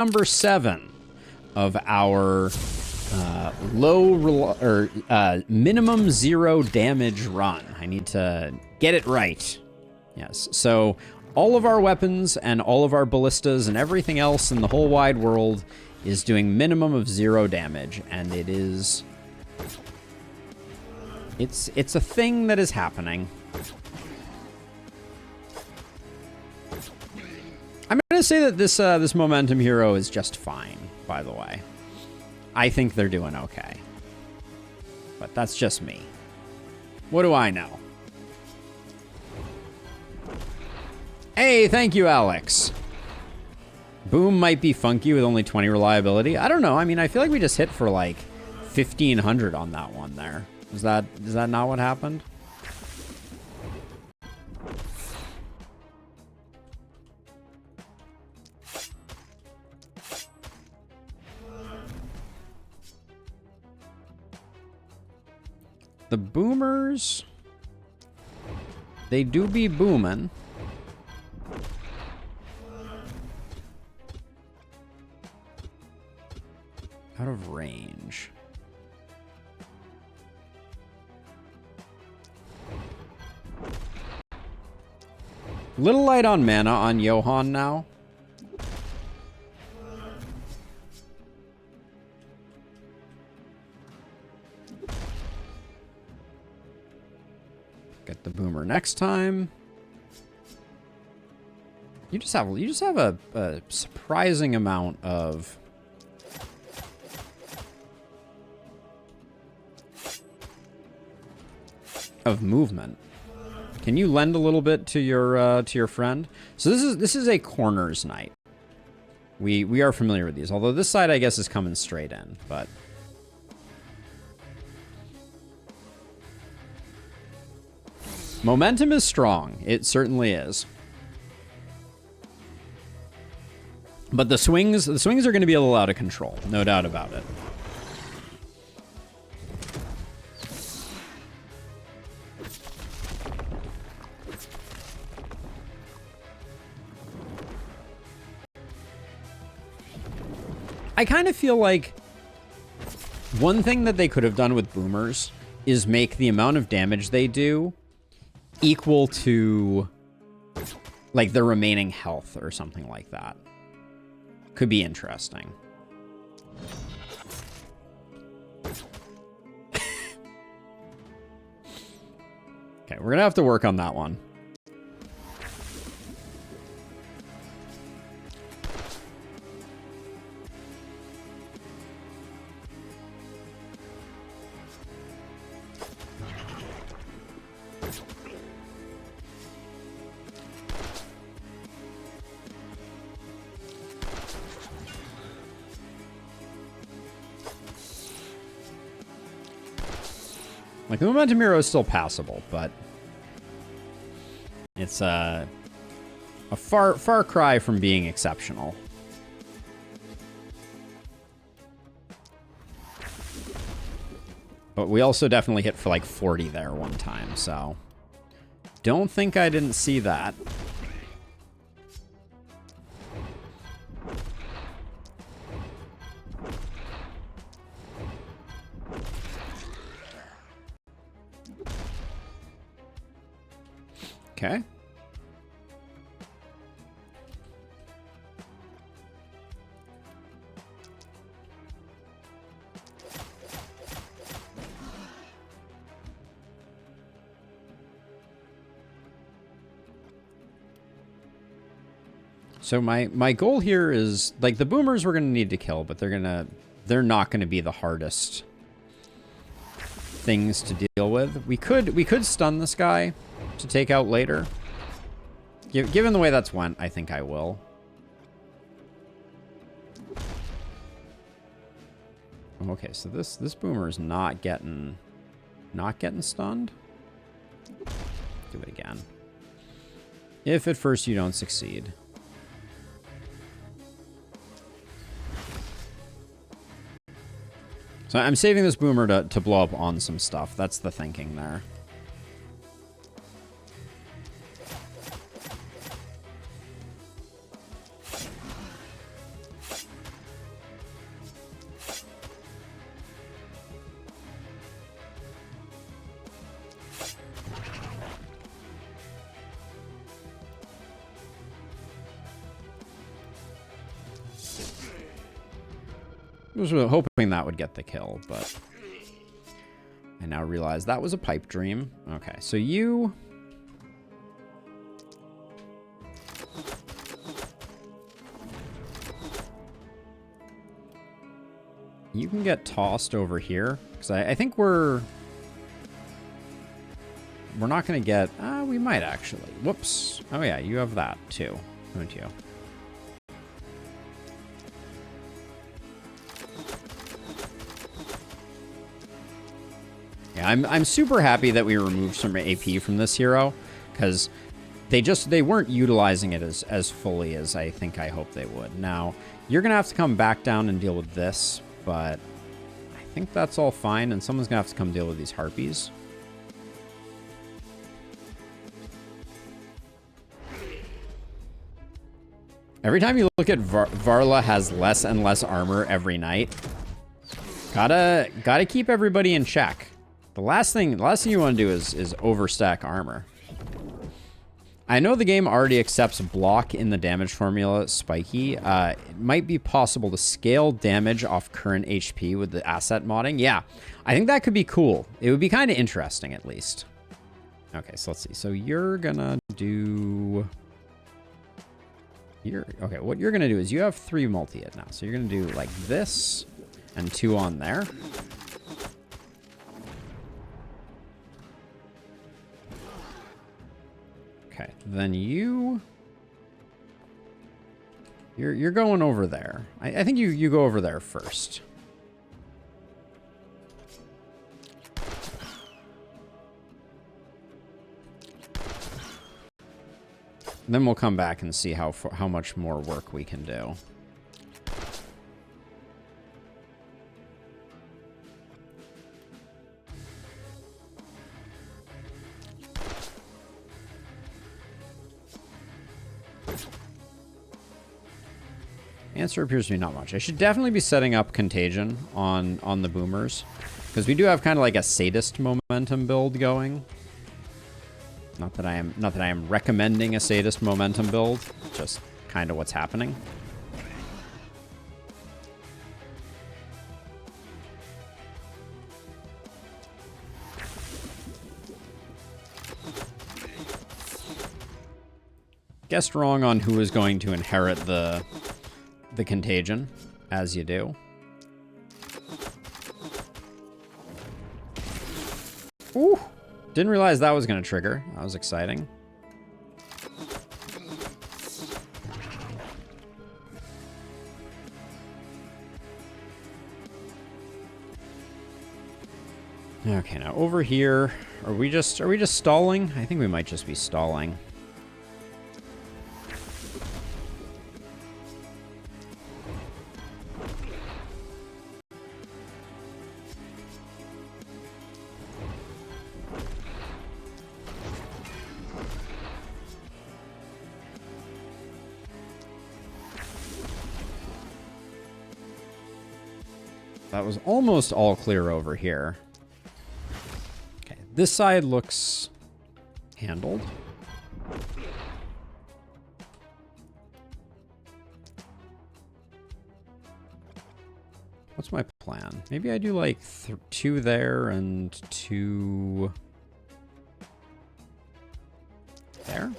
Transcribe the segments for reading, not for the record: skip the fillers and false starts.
Number 7 of our minimum 0 damage run. I need to get it right. Yes, so all of our weapons and all of our ballistas and everything else in the whole wide world is doing minimum of 0 damage, and it is... It's a thing that is happening. I'm going to say that this momentum hero is just fine, by the way. I think they're doing okay. But that's just me. What do I know? Hey, thank you, Alex. Boom might be funky with only 20 reliability. I don't know. I mean, I feel like we just hit for like 1,500 on that one there. Is that not what happened? The boomers, they do be booming. Out of range. Little light on mana on Johan now. Get the boomer next time. You just have a surprising amount of movement. Can you lend a little bit to your friend? So this is a corners night. We are familiar with these, although this side I guess is coming straight in, but momentum is strong. It certainly is. But the swings are going to be a little out of control, no doubt about it. I kind of feel like one thing that they could have done with boomers is make the amount of damage they do equal to like the remaining health or something like that. Could be interesting. Okay, we're gonna have to work on that one. Like, the momentum hero is still passable, but it's a far cry from being exceptional. But we also definitely hit for like 40 there one time, so don't think I didn't see that. Okay. So my goal here is, like, the boomers we're gonna need to kill, but they're not gonna be the hardest things to deal with. We could stun this guy to take out later. Given the way that's went, I think I will. Okay, so this boomer is not getting stunned. Do it again. If at first you don't succeed. So I'm saving this boomer to blow up on some stuff. That's the thinking there. I was really hoping that would get the kill, but I now realize that was a pipe dream. Okay, so you... You can get tossed over here, because I think we're not going to get... we might actually. Whoops. Oh yeah, you have that too, don't you? Yeah, I'm super happy that we removed some AP from this hero, because they weren't utilizing it as fully as I think I hoped they would. Now, you're going to have to come back down and deal with this, but I think that's all fine, and someone's going to have to come deal with these harpies. Every time you look at Varla has less and less armor every night. Gotta keep everybody in check. The last thing you want to do is overstack armor. I know the game already accepts block in the damage formula, Spiky. It might be possible to scale damage off current HP with the asset modding. Yeah, I think that could be cool. It would be kind of interesting, at least. Okay, so let's see. So you're gonna do... Okay, what you're gonna do is you have 3 multi-hit now. So you're gonna do like this and 2 on there. Okay, then you're going over there. I think you go over there first. And then we'll come back and see how much more work we can do. Answer appears to be not much. I should definitely be setting up Contagion on the boomers, because we do have kind of like a sadist momentum build going. Not that I am recommending a sadist momentum build, just kind of what's happening. Guessed wrong on who is going to inherit the contagion, as you do. Ooh! Didn't realize that was going to trigger. That was exciting. Okay, now over here, are we just stalling? I think we might just be stalling. That was almost all clear over here. Okay, this side looks handled. What's my plan? Maybe I do like 2 there and 2 there.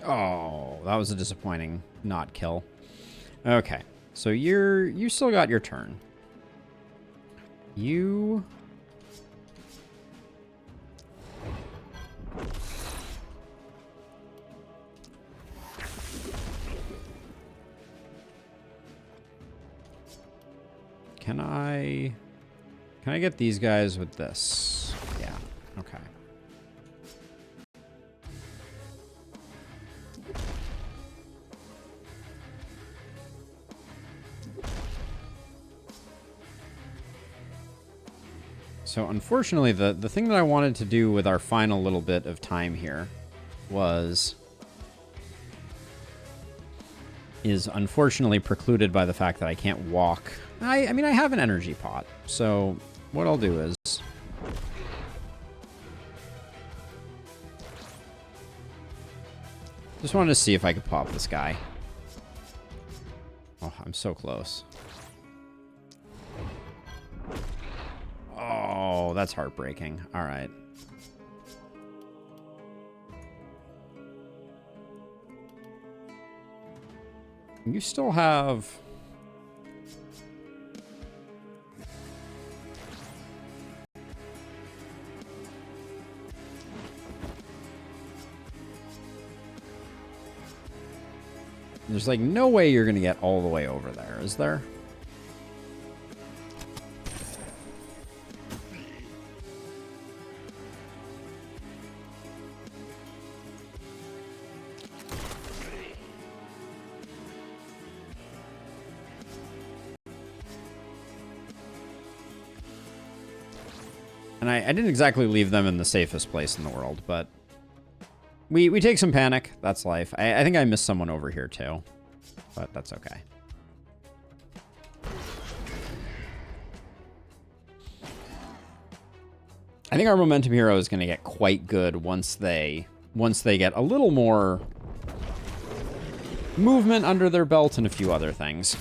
Oh, that was a disappointing not kill. Okay, so you still got your turn. You... Can I get these guys with this? Yeah, okay. So unfortunately, the thing that I wanted to do with our final little bit of time here was is unfortunately precluded by the fact that I can't walk. I mean, I have an energy pot, so what I'll do is... just wanted to see if I could pop this guy. Oh, I'm so close. Oh, that's heartbreaking. All right. You still have... there's like no way you're going to get all the way over there, is there? And I didn't exactly leave them in the safest place in the world, but we take some panic. That's life. I think I missed someone over here too, but that's okay. I think our momentum hero is going to get quite good once they get a little more movement under their belt and a few other things.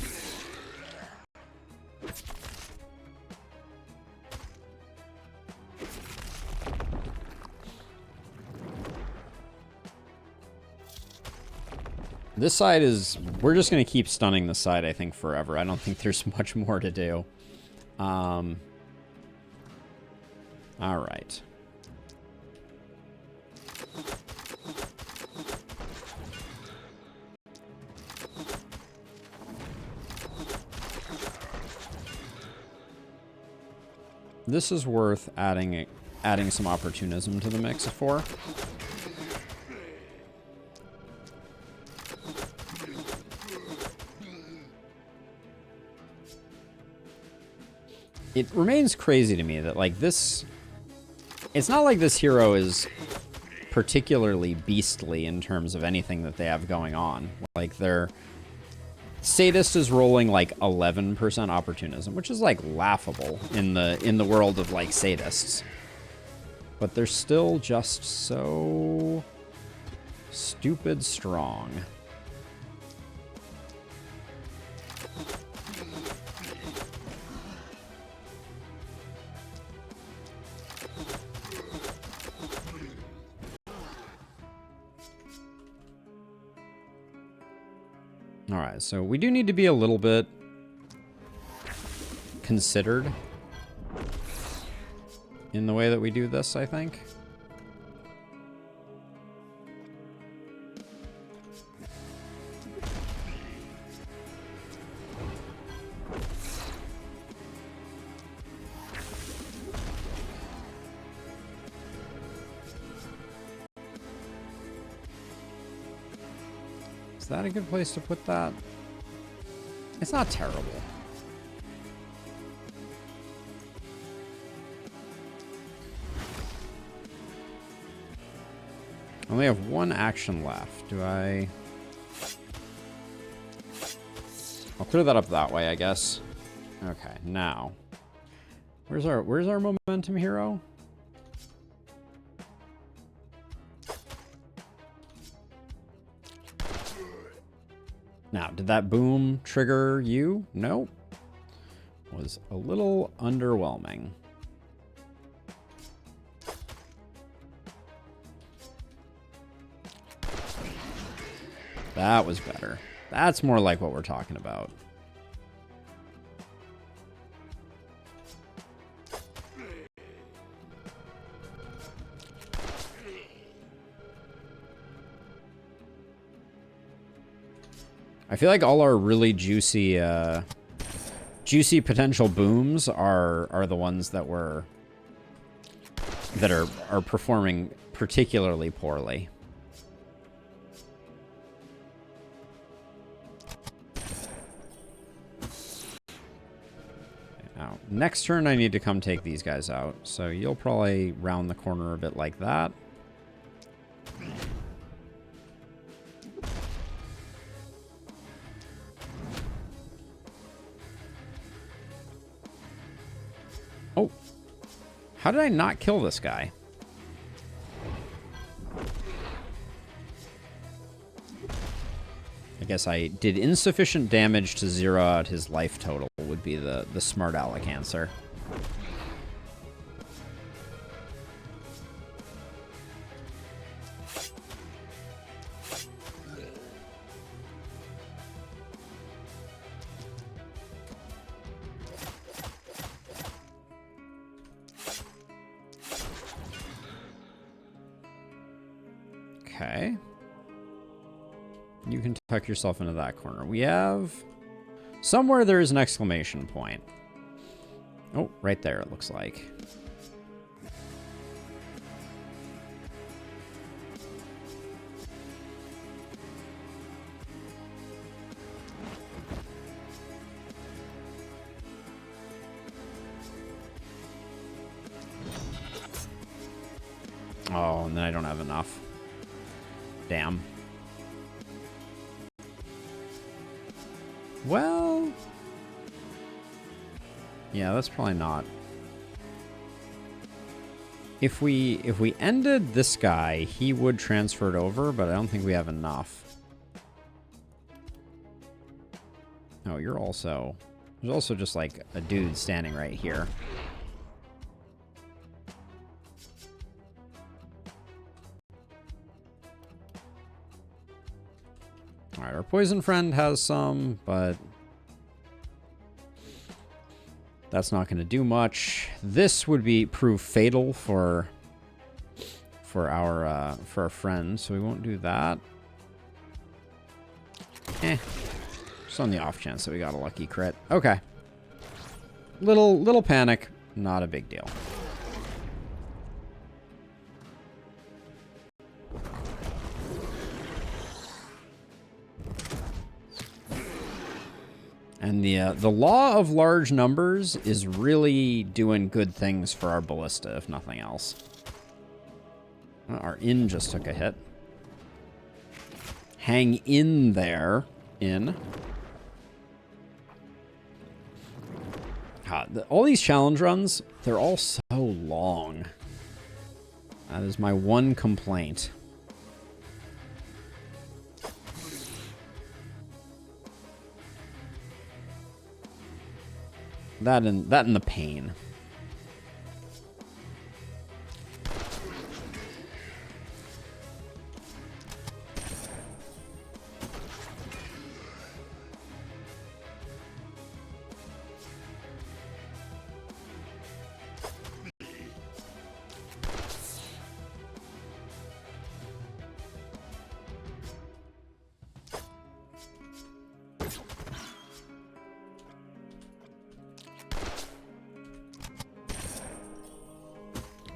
This side is... we're just going to keep stunning this side, I think, forever. I don't think there's much more to do. All right. This is worth adding some opportunism to the mix for. It remains crazy to me that, like, this... it's not like this hero is particularly beastly in terms of anything that they have going on. Like, their sadist is rolling, like, 11% opportunism, which is, like, laughable in the world of, like, sadists. But they're still just so stupid strong. All right, so we do need to be a little bit considered in the way that we do this, I think. Is that a good place to put that? It's not terrible. I only have one action left. Do I... I'll clear that up that way, I guess. Okay, now. Where's our momentum hero? Now, did that boom trigger you? No. Was a little underwhelming. That was better. That's more like what we're talking about. I feel like all our really juicy potential booms are the ones that are performing particularly poorly. Now, next turn I need to come take these guys out, so you'll probably round the corner a bit like that. How did I not kill this guy? I guess I did insufficient damage to zero out his life total would be the smart aleck answer. Okay. You can tuck yourself into that corner. We have... Somewhere there is an exclamation point. Oh, right there it looks like. Oh, and then I don't have enough. Damn. Well... Yeah, that's probably not. If we ended this guy, he would transfer it over, but I don't think we have enough. Oh, you're also... There's also just like a dude standing right here. Alright, our poison friend has some, but that's not going to do much. This would prove fatal for our friend, so we won't do that. Just on the off chance that we got a lucky crit. Okay. Little panic, not a big deal. And the law of large numbers is really doing good things for our ballista, if nothing else. Our inn just took a hit. Hang in there, inn. God, all these challenge runs, they're all so long. That is my one complaint. That and the pain.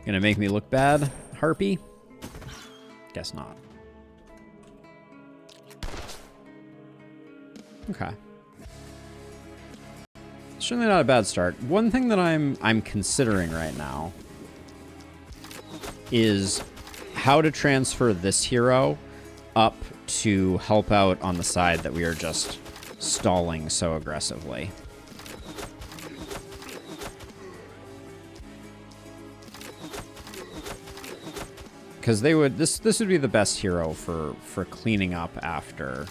Gonna make me look bad, Harpy? Guess not. Okay. Certainly not a bad start. One thing that I'm considering right now is how to transfer this hero up to help out on the side that we are just stalling so aggressively. Because they would this would be the best hero for cleaning up after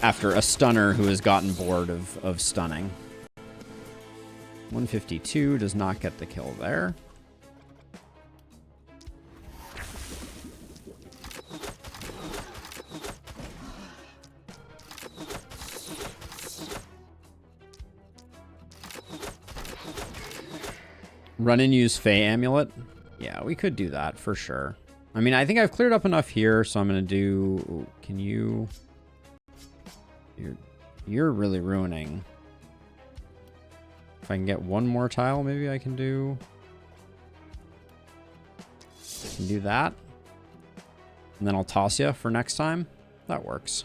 a stunner who has gotten bored of stunning. 152 does not get the kill there. Run and use Fey Amulet. Yeah, we could do that for sure. I mean, I think I've cleared up enough here, so I'm going to do... Ooh, can you... You're really ruining. If I can get one more tile, maybe I can do... I can do that. And then I'll toss you for next time. That works.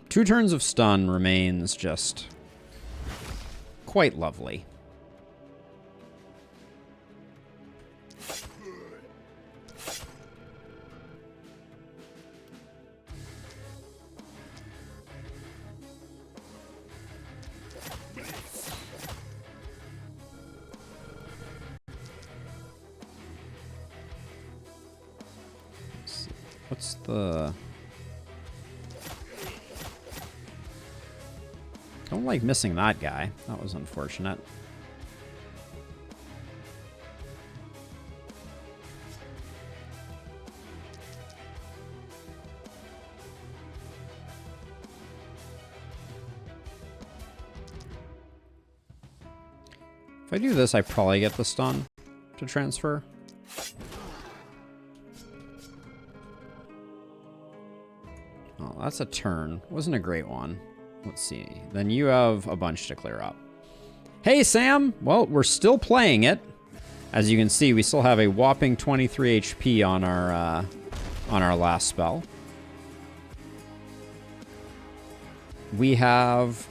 Two turns of stun remains just quite lovely. What's the... Don't like missing that guy. That was unfortunate. If I do this, I probably get the stun to transfer. Oh, that's a turn. Wasn't a great one. Let's see. Then you have a bunch to clear up. Hey, Sam! Well, we're still playing it. As you can see, we still have a whopping 23 HP on our last spell. We have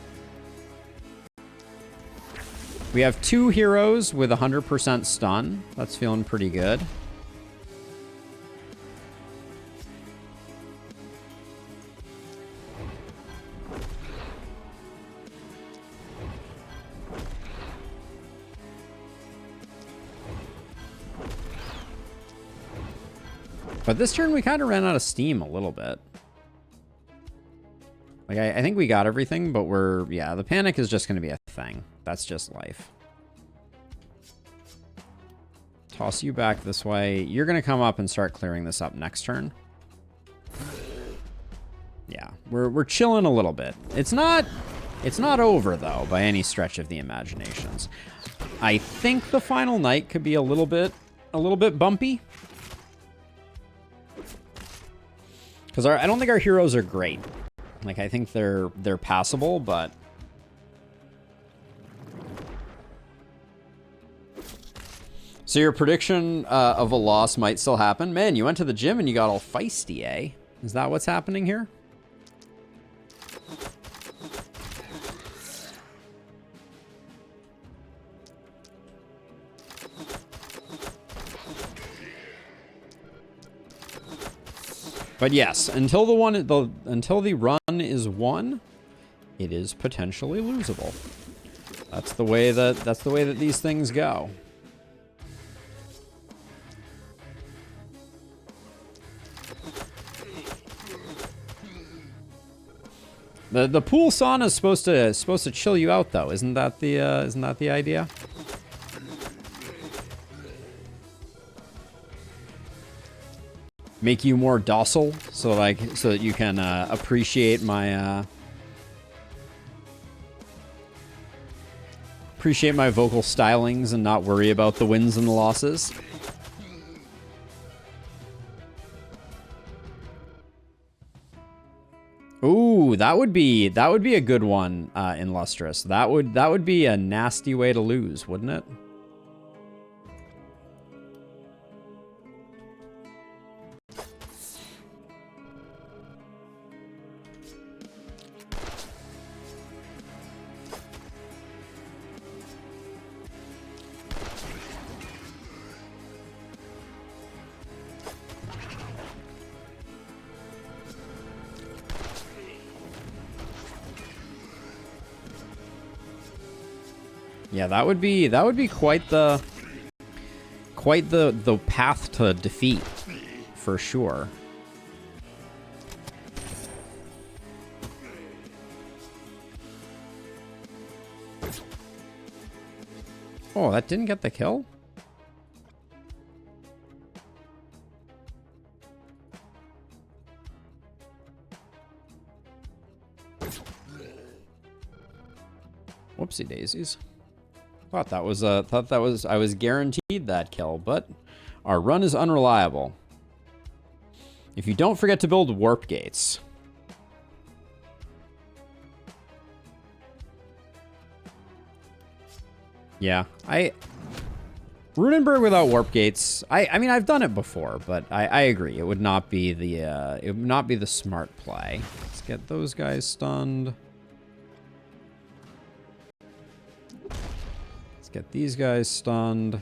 2 heroes with 100% stun. That's feeling pretty good. But this turn, we kind of ran out of steam a little bit. Like, I think we got everything, but yeah, the panic is just going to be a thing. That's just life. Toss you back this way. You're going to come up and start clearing this up next turn. Yeah, we're chilling a little bit. It's not over, though, by any stretch of the imaginations. I think the final night could be a little bit bumpy. Because I don't think our heroes are great. Like, I think they're passable, but... So your prediction of a loss might still happen. Man, you went to the gym and you got all feisty, eh? Is that what's happening here? But yes, until the run is won, it is potentially losable. That's the way that these things go. The pool sauna is supposed to chill you out, though. Isn't that the idea? Make you more docile, so that you can appreciate my vocal stylings and not worry about the wins and the losses. Ooh, that would be a good one in Lustrous. That would be a nasty way to lose, wouldn't it? Yeah, that would be quite the path to defeat, for sure. Oh, that didn't get the kill? Whoopsie daisies. I was guaranteed that kill, but our run is unreliable. If you don't forget to build warp gates. Yeah, Runenburg without warp gates. I mean, I've done it before, but I agree. It would not be the smart play. Let's get those guys stunned. Get these guys stunned.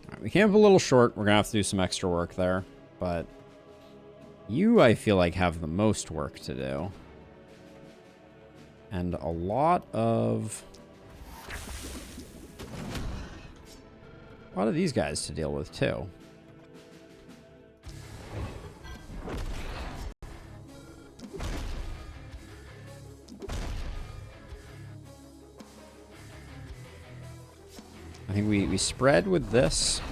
Alright, we came up a little short. We're gonna have to do some extra work there, but you, I feel like, have the most work to do. And a lot of these guys to deal with, too. I think we spread with this,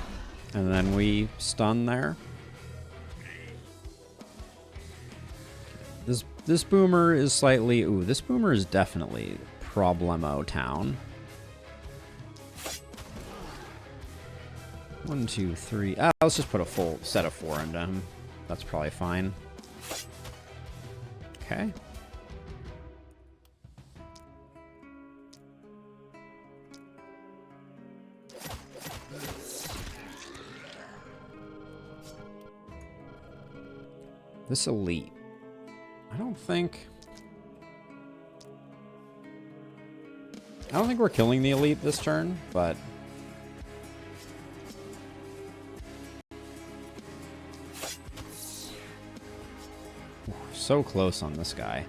and then we stun there. This boomer is slightly... Ooh, this boomer is definitely problemo town. 1, 2, 3. Let's just put a full set of 4 into him. That's probably fine. Okay. This elite. I don't think we're killing the elite this turn, but so close on this guy.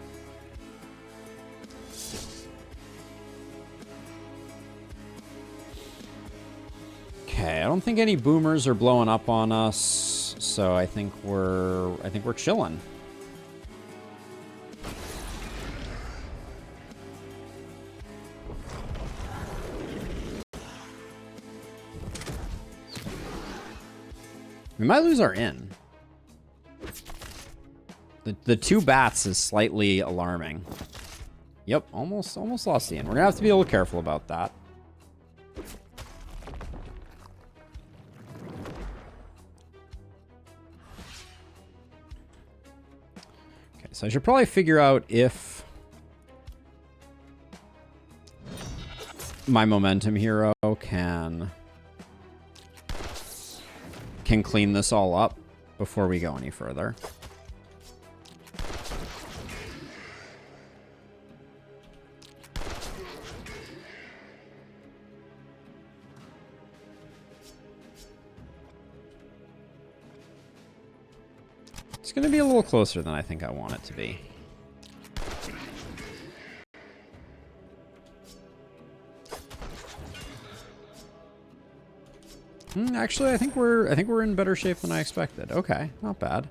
Okay, I don't think any boomers are blowing up on us, so I think we're chilling. We might lose our inn. The 2 bats is slightly alarming. Yep, almost lost the inn. We're gonna have to be a little careful about that. Okay, so I should probably figure out if my momentum hero can clean this all up before we go any further. It's going to be a little closer than I think I want it to be. Actually, I think we're in better shape than I expected. Okay, not bad.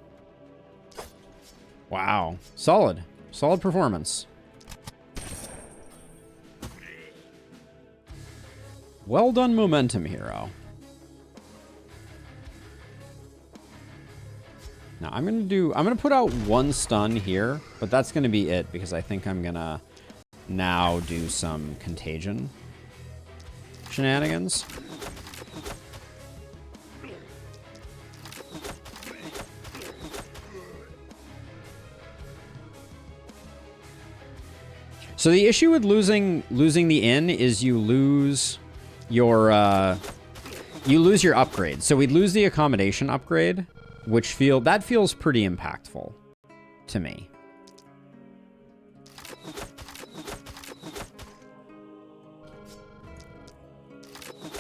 Wow, solid performance. Well done, momentum hero. Now I'm gonna put out 1 stun here, but that's gonna be it because I think I'm gonna now do some contagion shenanigans. So the issue with losing the inn is you lose your upgrade. So we'd lose the accommodation upgrade, which feels pretty impactful to me.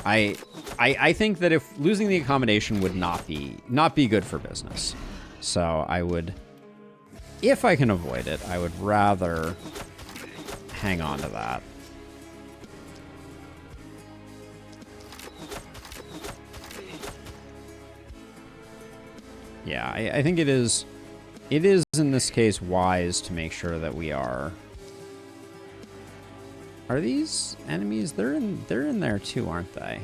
I think that if losing the accommodation would not be good for business. So I would, if I can avoid it, I would rather hang on to that. Yeah, I think it is in this case wise to make sure that we are these enemies? They're in there too, aren't they?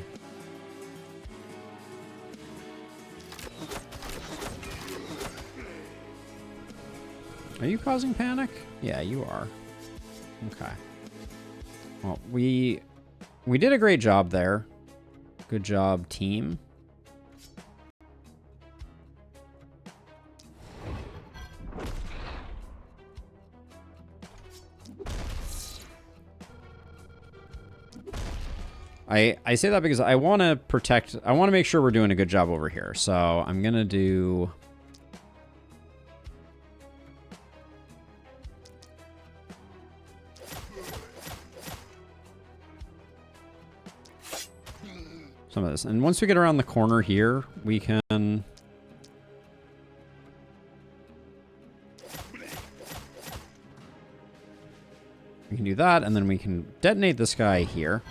Are you causing panic? Yeah, you are. Okay. Well, we did a great job there. Good job, team. I say that because I want to make sure we're doing a good job over here. So I'm going to do some of this. And once we get around the corner here, we can... We can do that, and then we can detonate this guy here.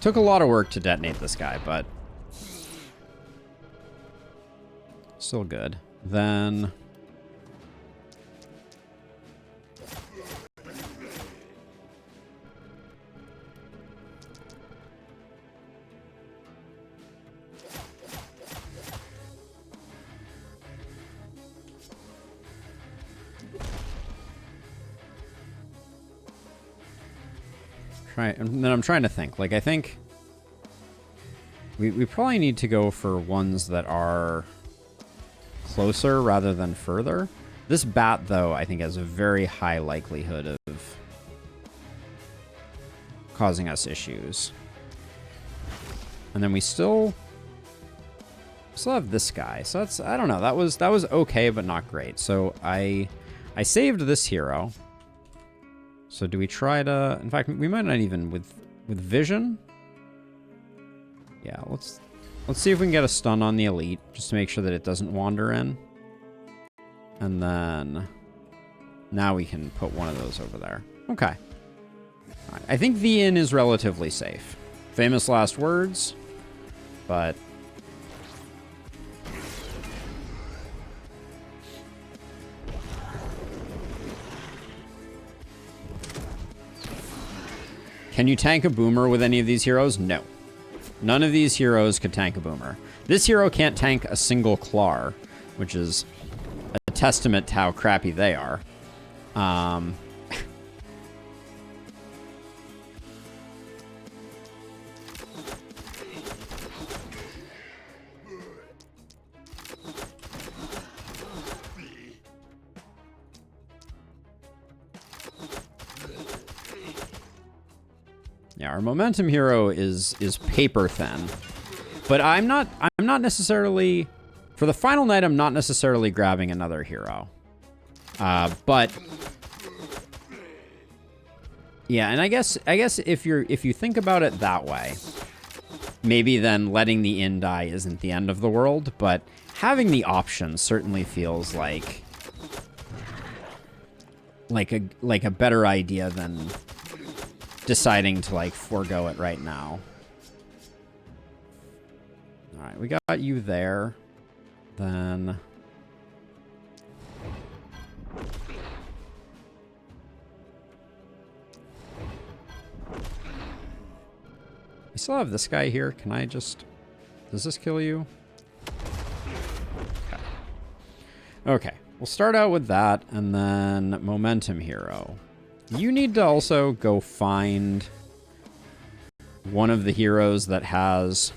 Took a lot of work to detonate this guy, but still good. Then and then I'm trying to think. Like, I think we probably need to go for ones that are closer rather than further. This bat, though, I think has a very high likelihood of causing us issues. And then we still have this guy. So that's, I don't know. That was okay, but not great. So I saved this hero. So do we try to... In fact, we might not even... With vision? Yeah, let's see if we can get a stun on the elite, just to make sure that it doesn't wander in. And then... Now we can put one of those over there. Okay. All right. I think the inn is relatively safe. Famous last words. But... Can you tank a boomer with any of these heroes? No. None of these heroes could tank a boomer. This hero can't tank a single Clar, which is a testament to how crappy they are. Yeah, our momentum hero is paper thin. But I'm not necessarily, for the final night, I'm not necessarily grabbing another hero. But yeah, and I guess if you think about it that way, maybe then letting the inn die isn't the end of the world, but having the option certainly feels like a better idea than deciding to like forego it right now. All right, we got you there. Then we still have this guy here. Can I just... Does this kill you? Okay. Okay, we'll start out with that, and then momentum hero. You need to also go find one of the heroes that has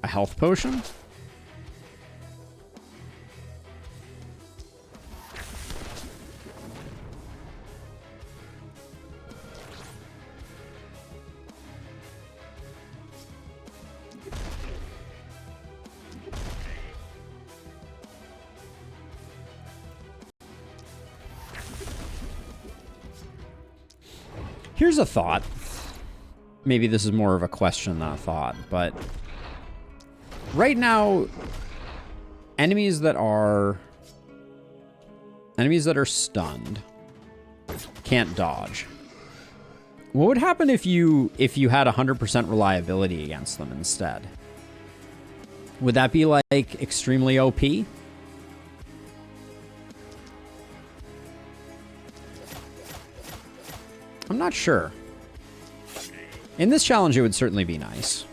a health potion. Here's a thought. Maybe this is more of a question than a thought, but right now, enemies that are stunned can't dodge. What would happen if you had 100% reliability against them instead? Would that be like extremely OP? I'm not sure. In this challenge, it would certainly be nice.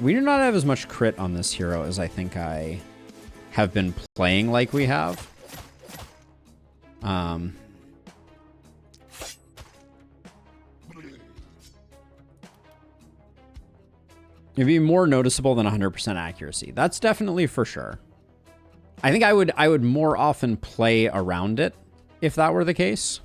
We do not have as much crit on this hero as I think I have been playing like we have. It'd be more noticeable than 100% accuracy. That's definitely for sure. I think I would more often play around it if that were the case.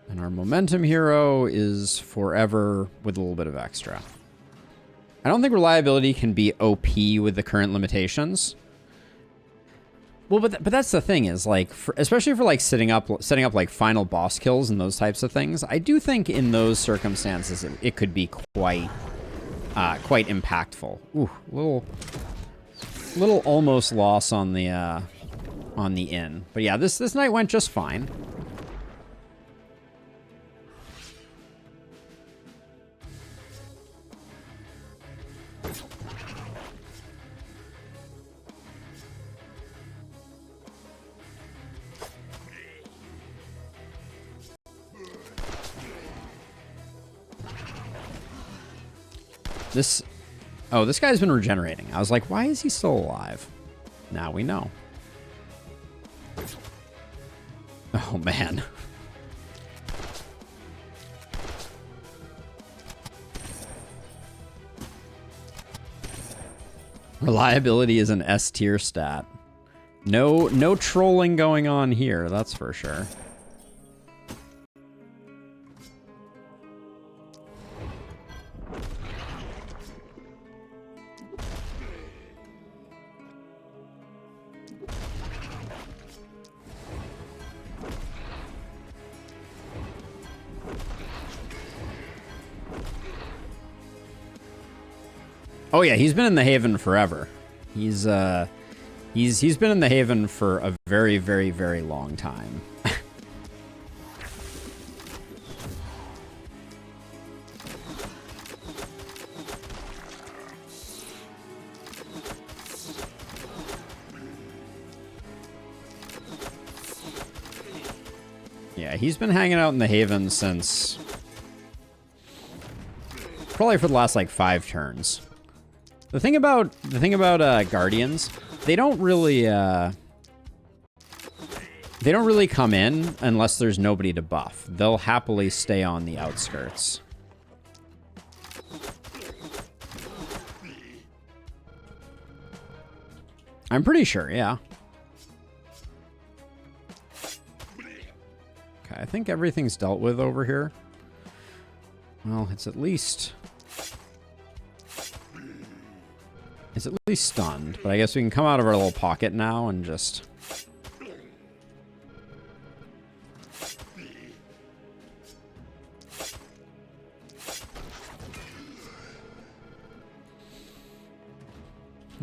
And our momentum hero is forever with a little bit of extra. I don't think reliability can be OP with the current limitations. Well, but that's the thing is, like, especially for like setting up like final boss kills and those types of things. I do think in those circumstances it could be quite impactful. Ooh, little almost loss on the inn. But yeah, this night went just fine. This guy's been regenerating. I was like, why is he still alive? Now we know. Oh, man. Reliability is an S tier stat. No trolling going on here, that's for sure. Oh yeah, he's been in the Haven forever. He's been in the Haven for a very, very, very long time. Yeah, he's been hanging out in the Haven since probably for the last like 5 turns. The thing about Guardians, they don't really come in unless there's nobody to buff. They'll happily stay on the outskirts. I'm pretty sure, yeah. Okay, I think everything's dealt with over here. Well, it's at least stunned, but I guess we can come out of our little pocket now and just...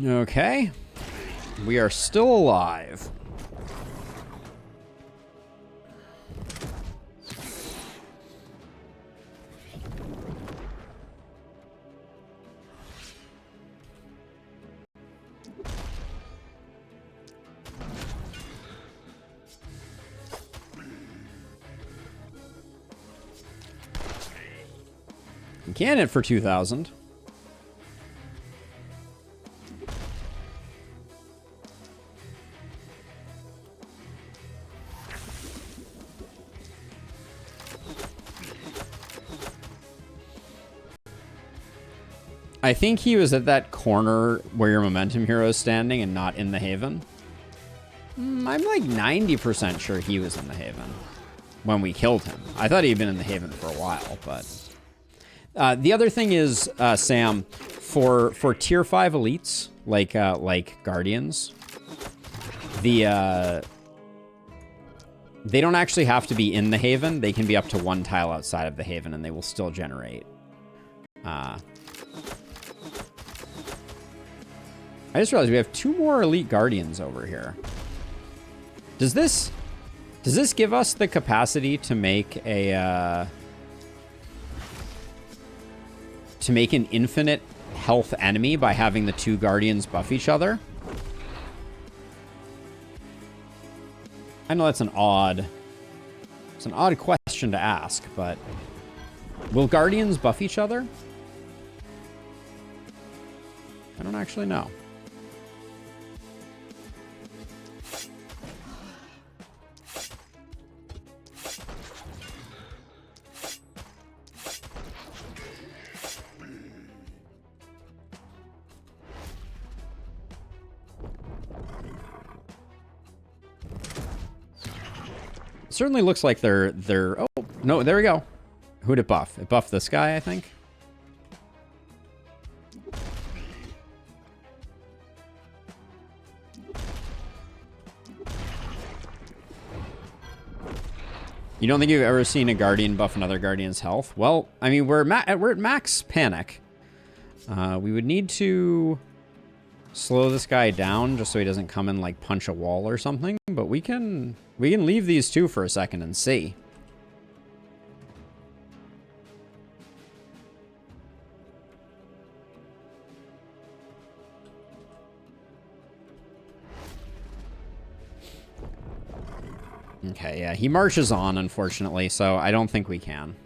Okay. We are still alive. Can it for 2,000. I think he was at that corner where your momentum hero is standing and not in the Haven. I'm like 90% sure he was in the Haven when we killed him. I thought he'd been in the Haven for a while, but... the other thing is, Sam, for tier 5 elites, like Guardians, they don't actually have to be in the Haven. They can be up to 1 tile outside of the Haven, and they will still generate. I just realized we have 2 more elite Guardians over here. Does this give us the capacity to make a... to make an infinite health enemy by having the 2 Guardians buff each other? I know that's an odd question to ask, but will Guardians buff each other? I don't actually know. certainly looks like they're... Oh, no, there we go. Who'd it buff? It buffed this guy, I think. You don't think you've ever seen a Guardian buff another Guardian's health? Well, I mean, we're at max panic. We would need to slow this guy down just so he doesn't come and like punch a wall or something. But we can leave these two for a second and see. Okay, yeah, he marches on, unfortunately, so I don't think we can.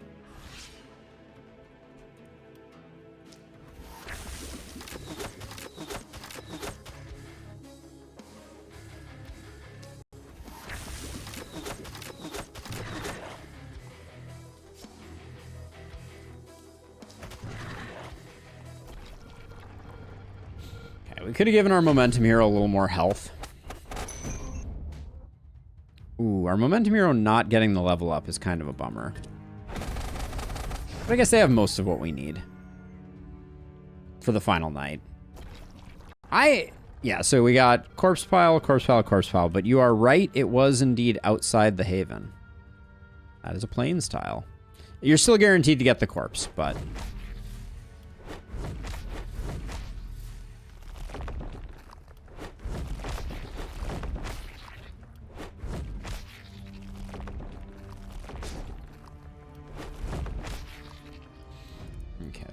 Okay, we could have given our momentum hero a little more health. Ooh, our momentum hero not getting the level up is kind of a bummer. But I guess they have most of what we need for the final night. Yeah, so we got corpse pile, corpse pile, corpse pile, but you are right, it was indeed outside the haven. That is a plains tile. You're still guaranteed to get the corpse, but...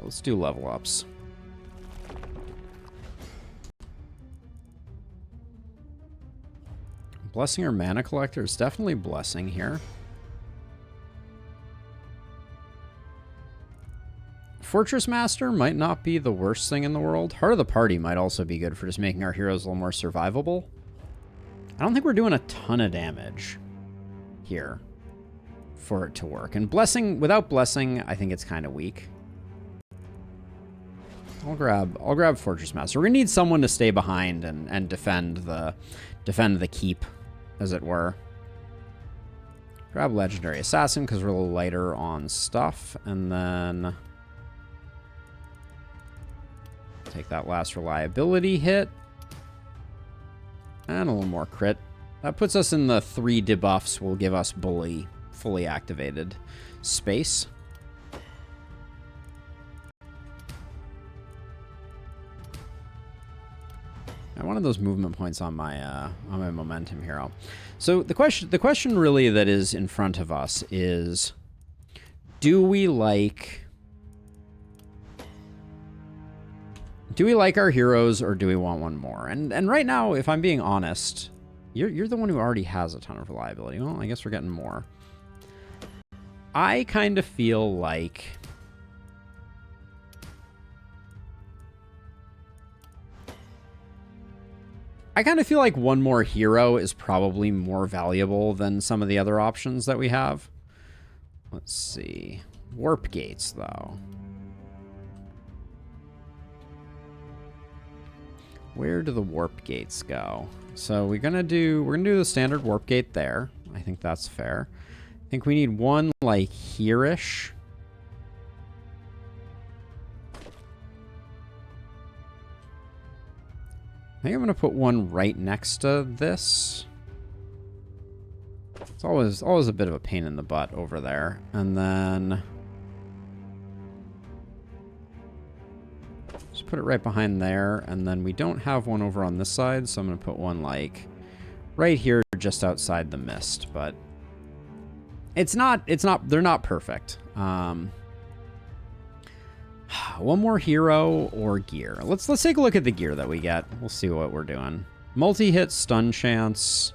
Let's do level ups. Blessing or mana collector is definitely blessing here. Fortress Master might not be the worst thing in the world. Heart of the Party might also be good for just making our heroes a little more survivable. I don't think we're doing a ton of damage here for it to work. And blessing, without blessing, I think it's kind of weak. I'll grab Fortress Master. We're gonna need someone to stay behind and defend the keep, as it were. Grab Legendary Assassin because we're a little lighter on stuff, and then take that last reliability hit. And a little more crit. That puts us in the 3 debuffs will give us Bully fully activated space. I wanted those movement points on my momentum hero. So the question really that is in front of us is, do we like our heroes or do we want one more? And right now, if I'm being honest, you're the one who already has a ton of reliability. Well, I guess we're getting more. I kind of feel like one more hero is probably more valuable than some of the other options that we have. Let's see. Warp gates, though. Where do the warp gates go? So we're gonna do the standard warp gate there. I think that's fair. I think we need one like here-ish. I think I'm gonna put one right next to this. It's always a bit of a pain in the butt over there. And then just put it right behind there. And then we don't have one over on this side, so I'm gonna put one like right here just outside the mist. But they're not perfect. One more hero or gear. Let's take a look at the gear that we get. We'll see what we're doing. Multi-hit, stun chance,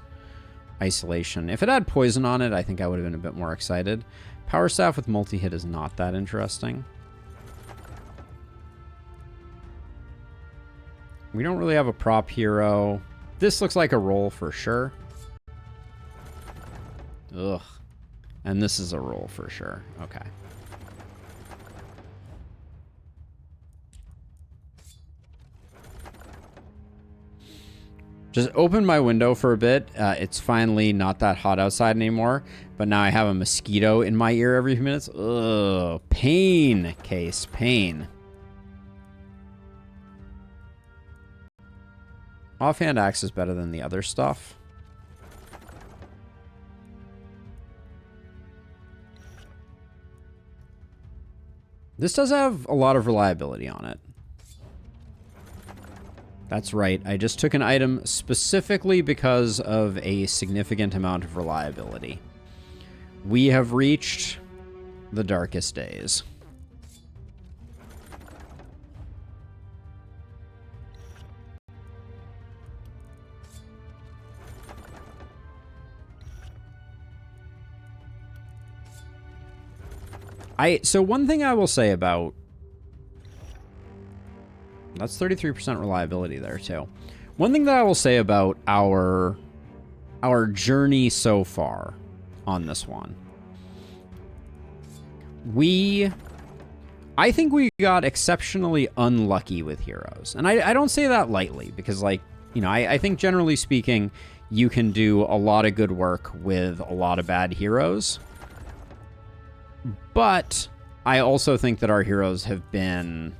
isolation. If it had poison on it, I think I would have been a bit more excited. Power staff with multi-hit is not that interesting. We don't really have a prop hero. This looks like a roll for sure. Ugh. And this is a roll for sure. Okay. Just open my window for a bit. It's finally not that hot outside anymore, but now I have a mosquito in my ear every few minutes. Ugh, pain, Case, pain. Offhand axe is better than the other stuff. This does have a lot of reliability on it. That's right. I just took an item specifically because of a significant amount of reliability. We have reached the darkest days. So one thing I will say about... That's 33% reliability there, too. One thing that I will say about our journey so far on this one. I think we got exceptionally unlucky with heroes. And I don't say that lightly, because, like, you know, I think generally speaking, you can do a lot of good work with a lot of bad heroes. But I also think that our heroes have been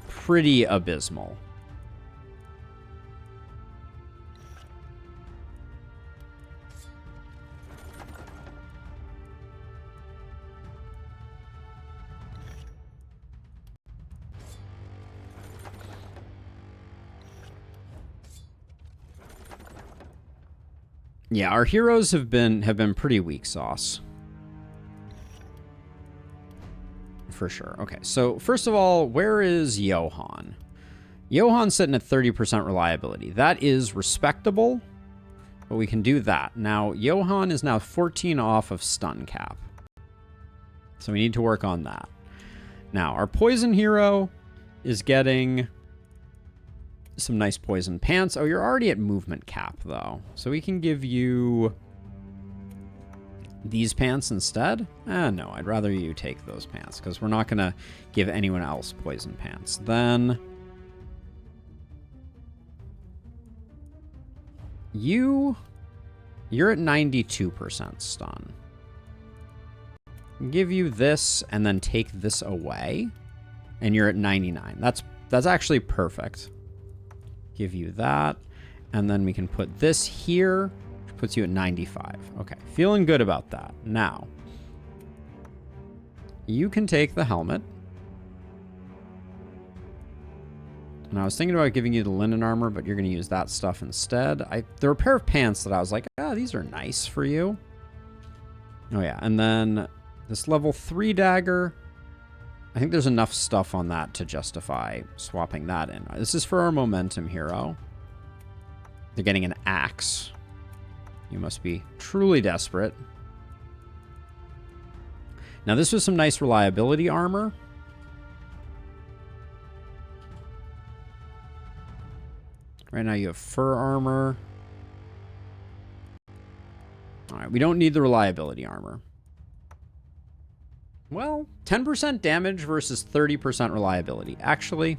pretty abysmal. Yeah, our heroes have been pretty weak sauce. For sure. Okay, so first of all, where is Johan? Johan's sitting at 30% reliability. That is respectable, but we can do that. Now, Johan is now 14 off of stun cap. So we need to work on that. Now, our poison hero is getting some nice poison pants. Oh, you're already at movement cap, though. So we can give you these pants instead? No, I'd rather you take those pants, because we're not going to give anyone else poison pants. Then you're at 92% stun. Give you this and then take this away, and you're at 99. That's actually perfect. Give you that, and then we can put this here, which puts you at 95. Okay, feeling good about that. Now, you can take the helmet. And I was thinking about giving you the linen armor, but you're going to use that stuff instead. There were a pair of pants that I was like, these are nice for you. Oh yeah, and then this level 3 dagger. I think there's enough stuff on that to justify swapping that in. This is for our momentum hero. They're getting an axe. You must be truly desperate. Now, this was some nice reliability armor. Right now, you have fur armor. All right, we don't need the reliability armor. Well, 10% damage versus 30% reliability. Actually,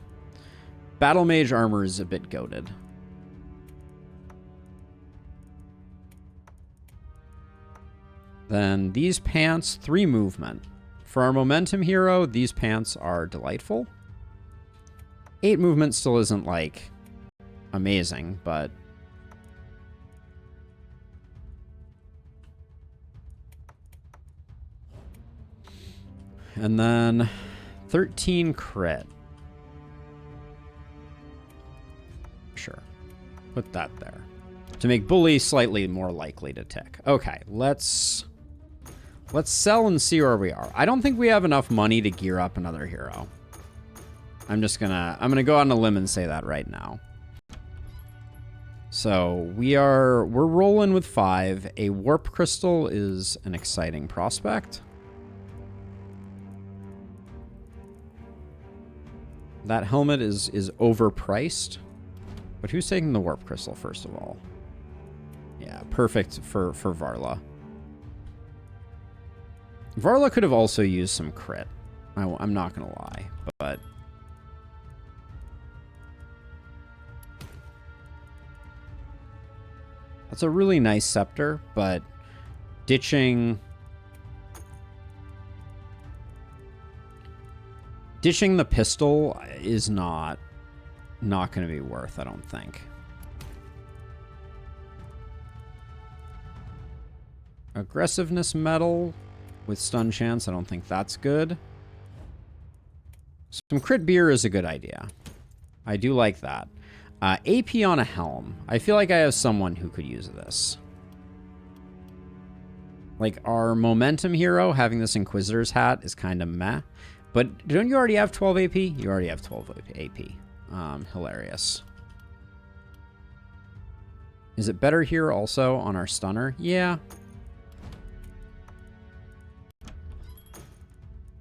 Battle Mage armor is a bit goated. Then these pants, 3 movement. For our momentum hero, these pants are delightful. 8 movement still isn't, like, amazing, but... And then 13 crit. Sure. Put that there. To make Bully slightly more likely to tick. Okay, let's sell and see where we are. I don't think we have enough money to gear up another hero. I'm gonna go out on a limb and say that right now. So we're rolling with 5. A warp crystal is an exciting prospect. That helmet is overpriced. But who's taking the warp crystal, first of all? Yeah, perfect for Varla. Varla could have also used some crit. I'm not going to lie, but... That's a really nice scepter, but ditching the pistol is not going to be worth, I don't think. Aggressiveness medal with stun chance, I don't think that's good. Some crit beer is a good idea. I do like that. AP on a helm. I feel like I have someone who could use this. Like, our momentum hero having this Inquisitor's hat is kind of meh. But don't you already have 12 AP? You already have 12 AP. Hilarious. Is it better here also on our stunner? Yeah.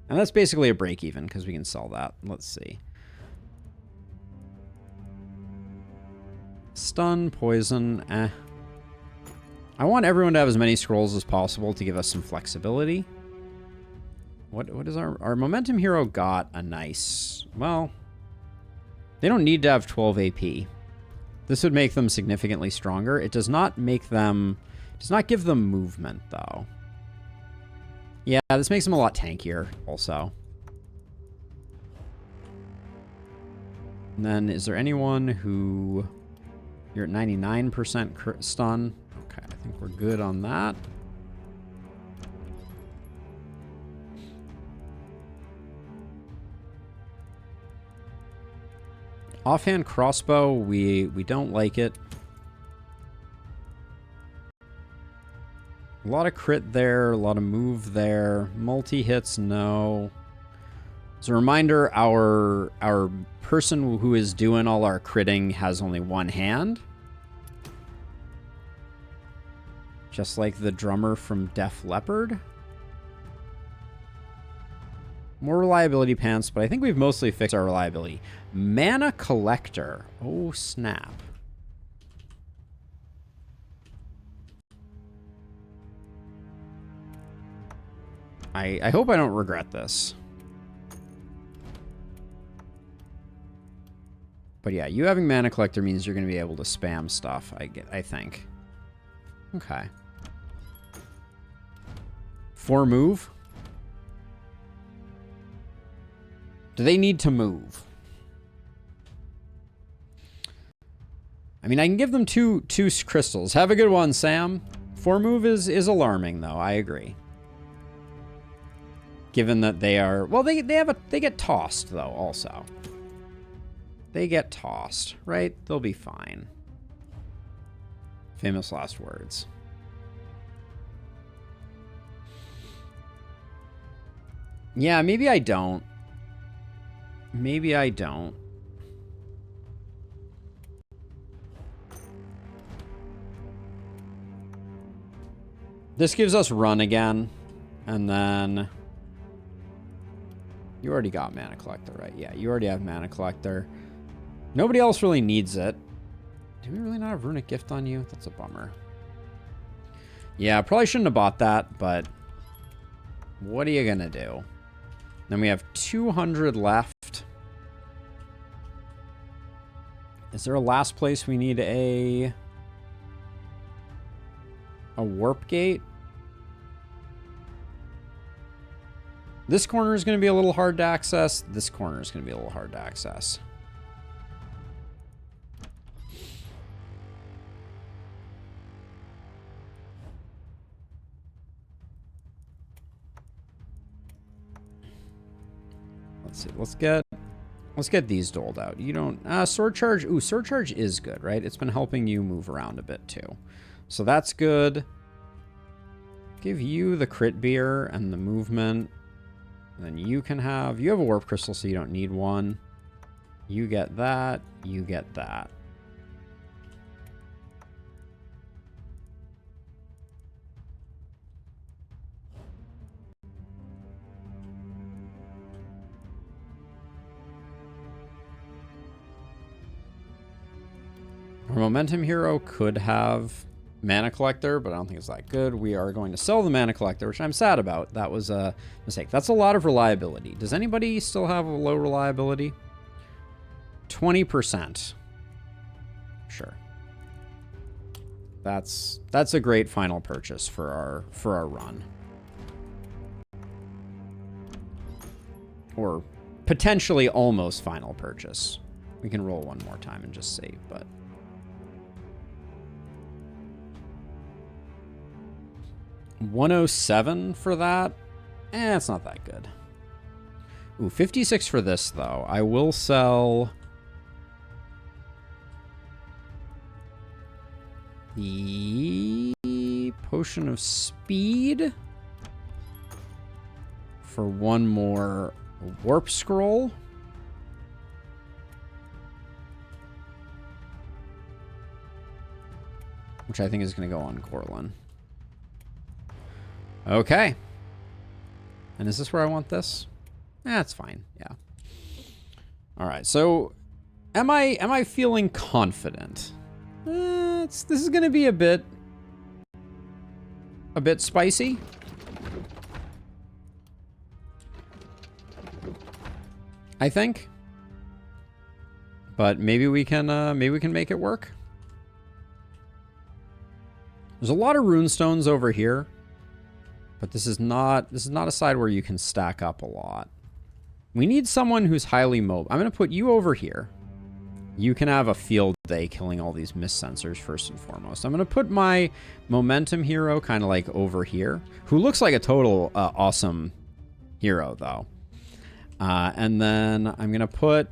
And that's basically a break even because we can sell that. Let's see. Stun, poison, eh. I want everyone to have as many scrolls as possible to give us some flexibility. What is our momentum hero got a nice, well, they don't need to have 12 AP. This would make them significantly stronger. It does not make them, does not give them movement though. Yeah, this makes them a lot tankier also. And then is there anyone who, you're at 99% stun. Okay, I think we're good on that. Offhand crossbow, we don't like it. A lot of crit there, a lot of move there. Multi-hits, no. As a reminder, our person who is doing all our critting has only one hand. Just like the drummer from Def Leppard. More reliability pants, but I think we've mostly fixed our reliability. Mana collector. Oh, snap. I hope I don't regret this. But yeah, you having mana collector means you're going to be able to spam stuff, I think. Okay. 4 move. Do they need to move? I mean, I can give them two crystals. Have a good one, Sam. 4 move is alarming, though. I agree. Given that they are, well, they get tossed though. Also, they get tossed, right? They'll be fine. Famous last words. Yeah, maybe I don't. Maybe I don't. This gives us run again, and then you already got mana collector, right? Yeah, you already have mana collector. Nobody else really needs it. Do we really not have runic gift on you? That's a bummer. Yeah, probably shouldn't have bought that, but what are you gonna do? Then we have 200 left. Is there a last place we need a warp gate? This corner is going to be a little hard to access. This corner is going to be a little hard to access. Let's see. Let's get these doled out. You don't sword charge. Ooh, sword charge is good, right? It's been helping you move around a bit too. So that's good. Give you the crit beer and the movement. And then you have a warp crystal, so you don't need one. You get that. You get that. Our momentum hero could have mana collector, but I don't think it's that good. We are going to sell the mana collector, which I'm sad about. That was a mistake. That's a lot of reliability. Does anybody still have a low reliability? 20%. Sure. That's a great final purchase for our run. Or potentially almost final purchase. We can roll one more time and just see, but 107 for that? It's not that good. Ooh, 56 for this, though. I will sell the Potion of Speed for one more Warp Scroll. Which I think is going to go on Corlin. Okay. And is this where I want this? That's fine. Yeah. All right. So, am I feeling confident? This is going to be a bit spicy. I think. But maybe we can make it work. There's a lot of runestones over here. But this is not a side where you can stack up a lot. We need someone who's highly mobile. I'm going to put you over here. You can have a field day killing all these mist sensors first and foremost. I'm going to put my momentum hero kind of like over here, who looks like a total awesome hero though. And then I'm going to put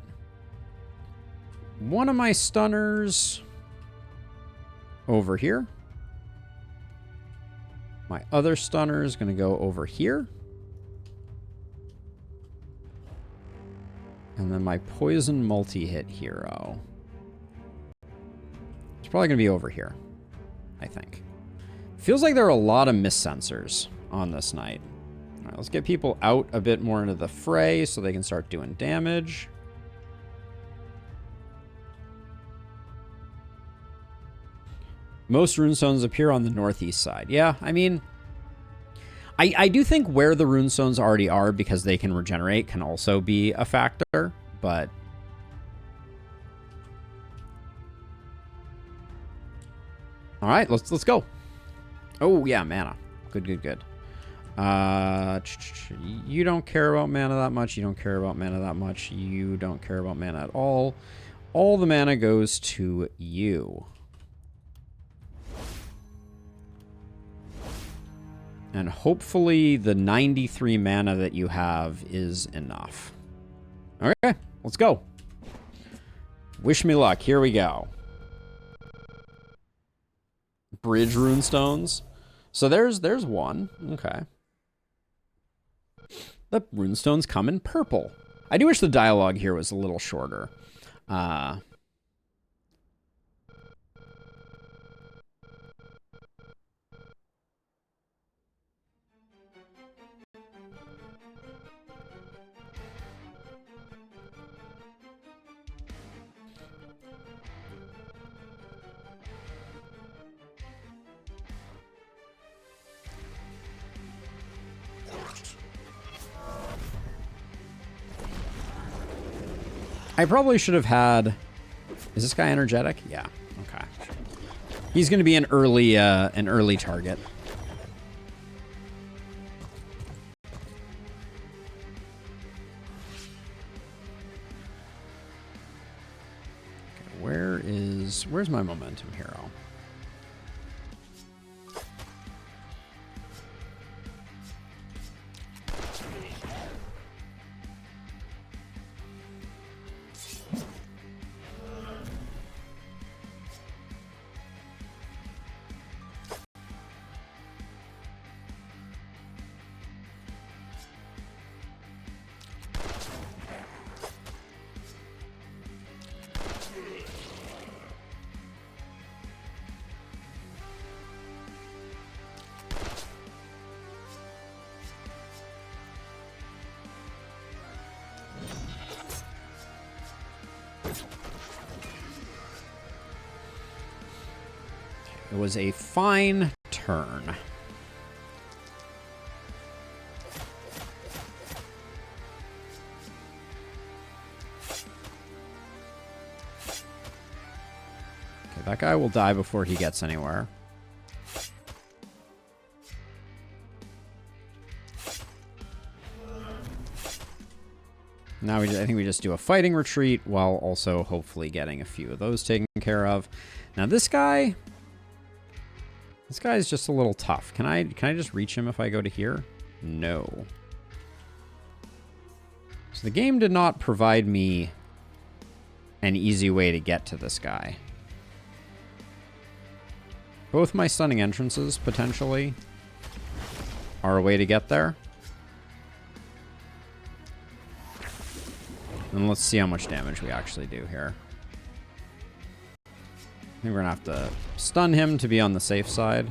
one of my stunners over here. My other stunner is going to go over here. And then my poison multi-hit hero. It's probably going to be over here, I think. Feels like there are a lot of mist sensors on this night. All right, let's get people out a bit more into the fray so they can start doing damage. Most runestones appear on the northeast side. Yeah, I mean, I do think where the runestones already are, because they can regenerate, can also be a factor, but all right, let's go. Oh yeah, mana. Good. You don't care about mana that much. You don't care about mana that much. You don't care about mana at all. All the mana goes to you. And hopefully the 93 mana that you have is enough. Okay, let's go. Wish me luck. Here we go. Bridge runestones. So there's one. Okay. The runestones come in purple. I do wish the dialogue here was a little shorter. I probably should have had... Is this guy energetic? Yeah. Okay. He's going to be an early target. Okay, where's my momentum hero? It was a fine turn. Okay, that guy will die before he gets anywhere. Now I think we just do a fighting retreat while also hopefully getting a few of those taken care of. Now this guy is just a little tough. Can I just reach him if I go to here? No. So the game did not provide me an easy way to get to this guy. Both my stunning entrances potentially are a way to get there. And let's see how much damage we actually do here. I think we're gonna have to stun him to be on the safe side.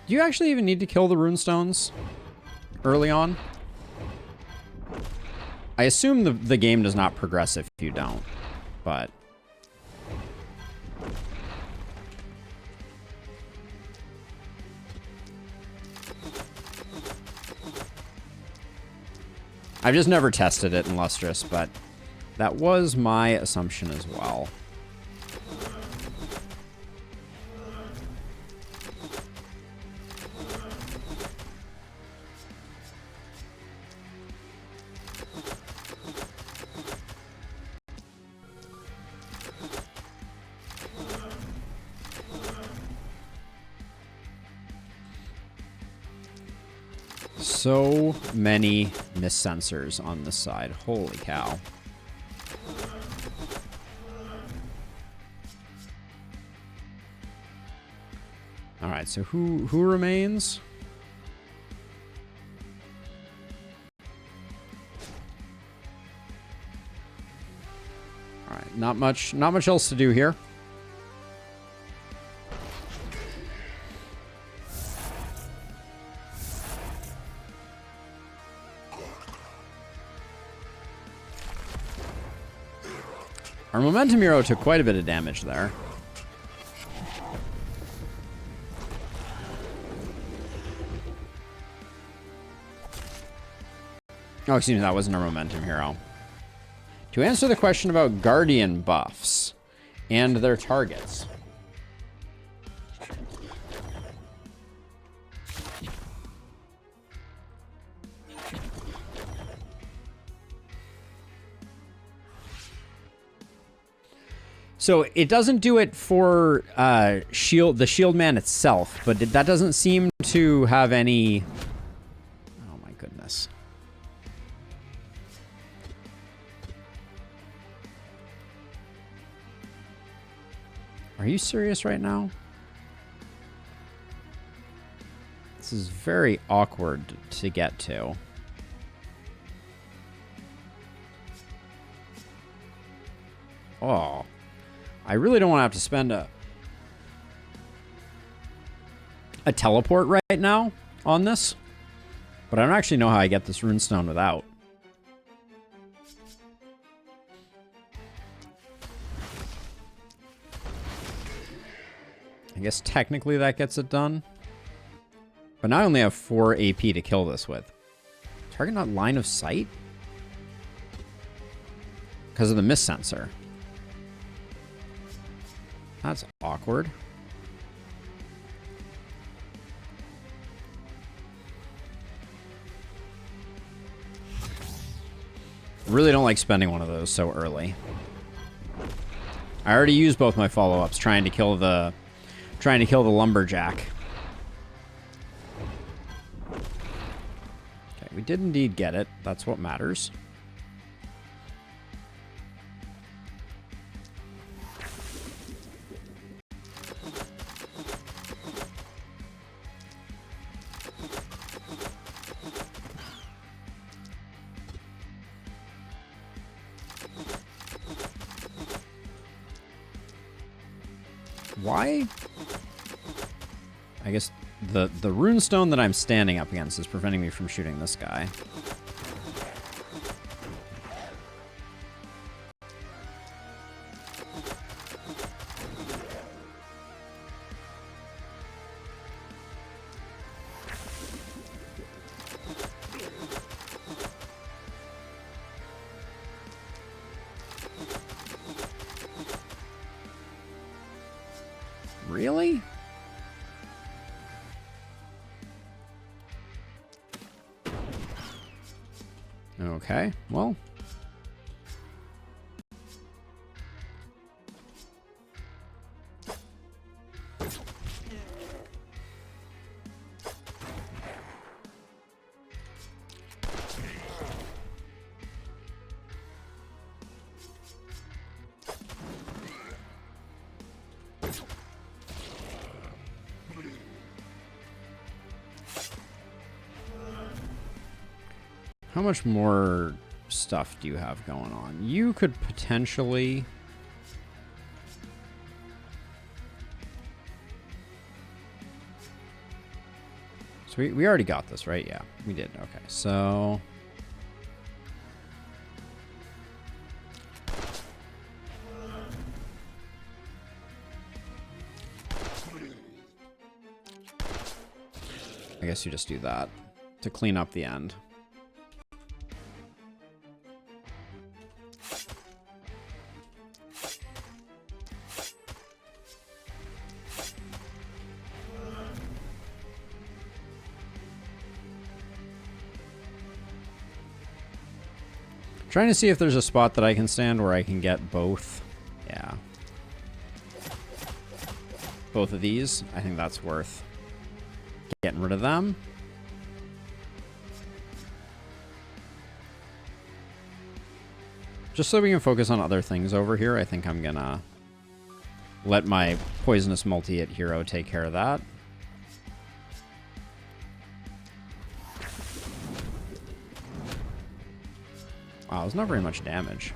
Do you actually even need to kill the runestones early on? I assume the game does not progress if you don't, but... I've just never tested it in Lustrous, but that was my assumption as well. So many miss sensors on this side. Holy cow. All right, so who remains? All right, not much else to do here. Our momentum hero took quite a bit of damage there. Oh, excuse me, that wasn't our momentum hero. To answer the question about Guardian buffs and their targets. So it doesn't do it for the shield man itself, but that doesn't seem to have any... Oh my goodness. Are you serious right now? This is very awkward to get to. Oh. I really don't want to have to spend a teleport right now on this, but I don't actually know how I get this runestone without. I guess technically that gets it done, but now I only have 4 AP to kill this with. Target not line of sight? Because of the miss sensor. That's awkward. Really don't like spending one of those so early. I already used both my follow-ups trying to kill the lumberjack. Okay, we did indeed get it. That's what matters. Why? I guess the runestone that I'm standing up against is preventing me from shooting this guy. Really? Okay, well. How much more stuff do you have going on? You could potentially... So we already got this, right? Yeah, we did. Okay, so... I guess you just do that to clean up the end. Trying to see if there's a spot that I can stand where I can get both. Yeah. Both of these. I think that's worth getting rid of them. Just so we can focus on other things over here, I think I'm gonna let my poisonous multi-hit hero take care of that. Wow, it's not very much damage.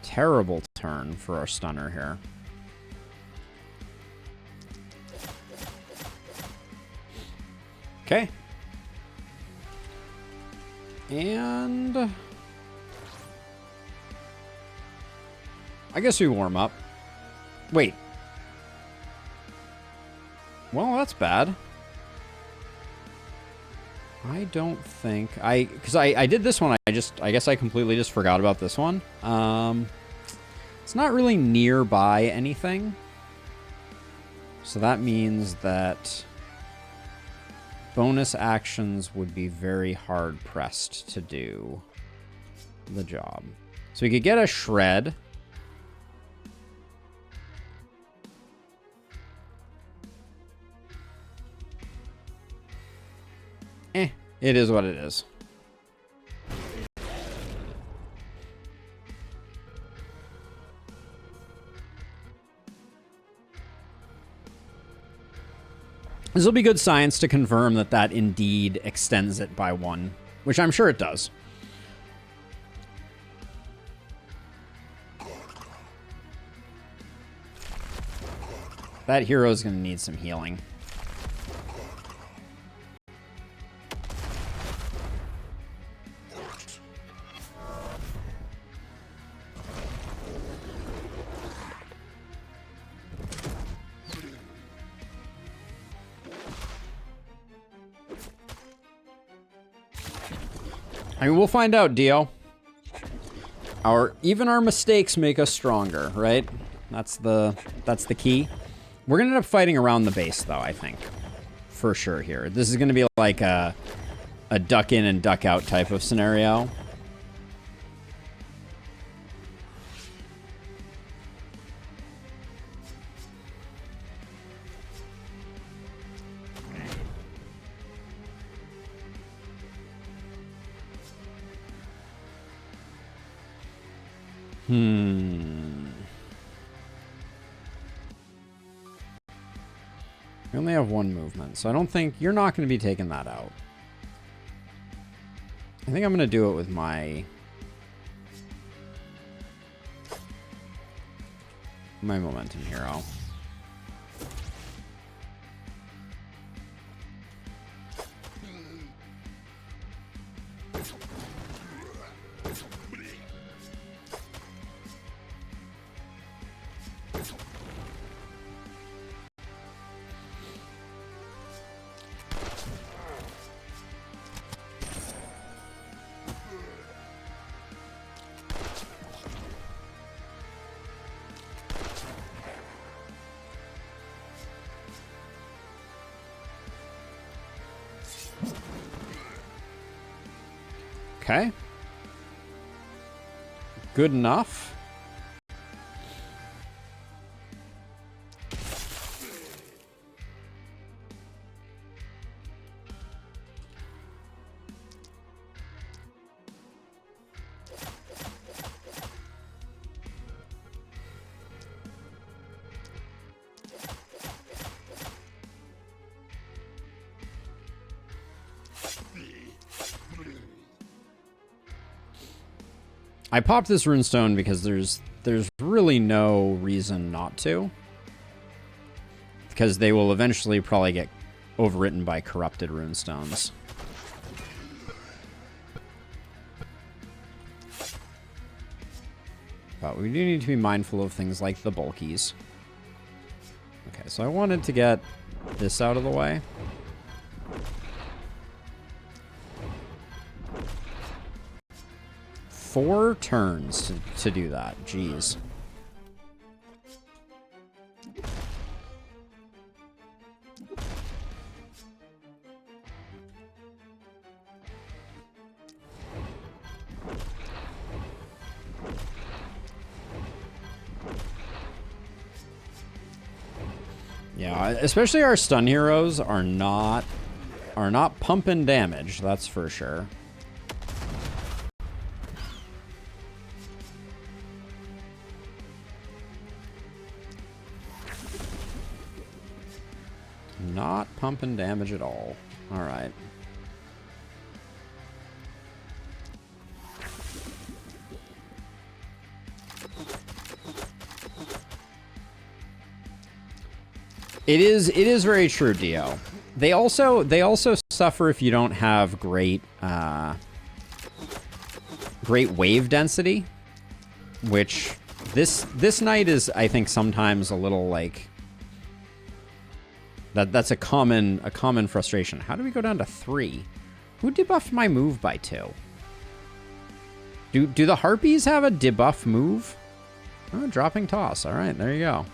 Terrible turn for our stunner here. Okay. And... I guess we warm up. Wait. Well, that's bad. I don't think because I did this one. I guess I completely just forgot about this one. It's not really nearby anything. So that means that bonus actions would be very hard pressed to do the job. So we could get a shred. It is what it is. This will be good science to confirm that that indeed extends it by 1, which I'm sure it does. That hero is going to need some healing. I mean, we'll find out, Dio. Even our mistakes make us stronger, right? That's the key. We're gonna end up fighting around the base, though, I think. For sure here. This is gonna be like a duck in and duck out type of scenario. We only have 1 movement, so I don't think... You're not going to be taking that out. I think I'm going to do it with my momentum hero. Okay. Good enough. I popped this runestone because there's really no reason not to. Because they will eventually probably get overwritten by corrupted runestones. But we do need to be mindful of things like the bulkies. Okay, so I wanted to get this out of the way. Four turns to do that. Jeez. Yeah, especially our stun heroes are not pumping damage, that's for sure. Not pumping damage at all. All right. It is very true, Dio. They also suffer if you don't have great wave density, which this knight is, I think, sometimes a little like that's a common frustration. How do we go down to 3? Who debuffed my move by 2? Do the harpies have a debuff move? Oh, dropping toss. All right, there you go.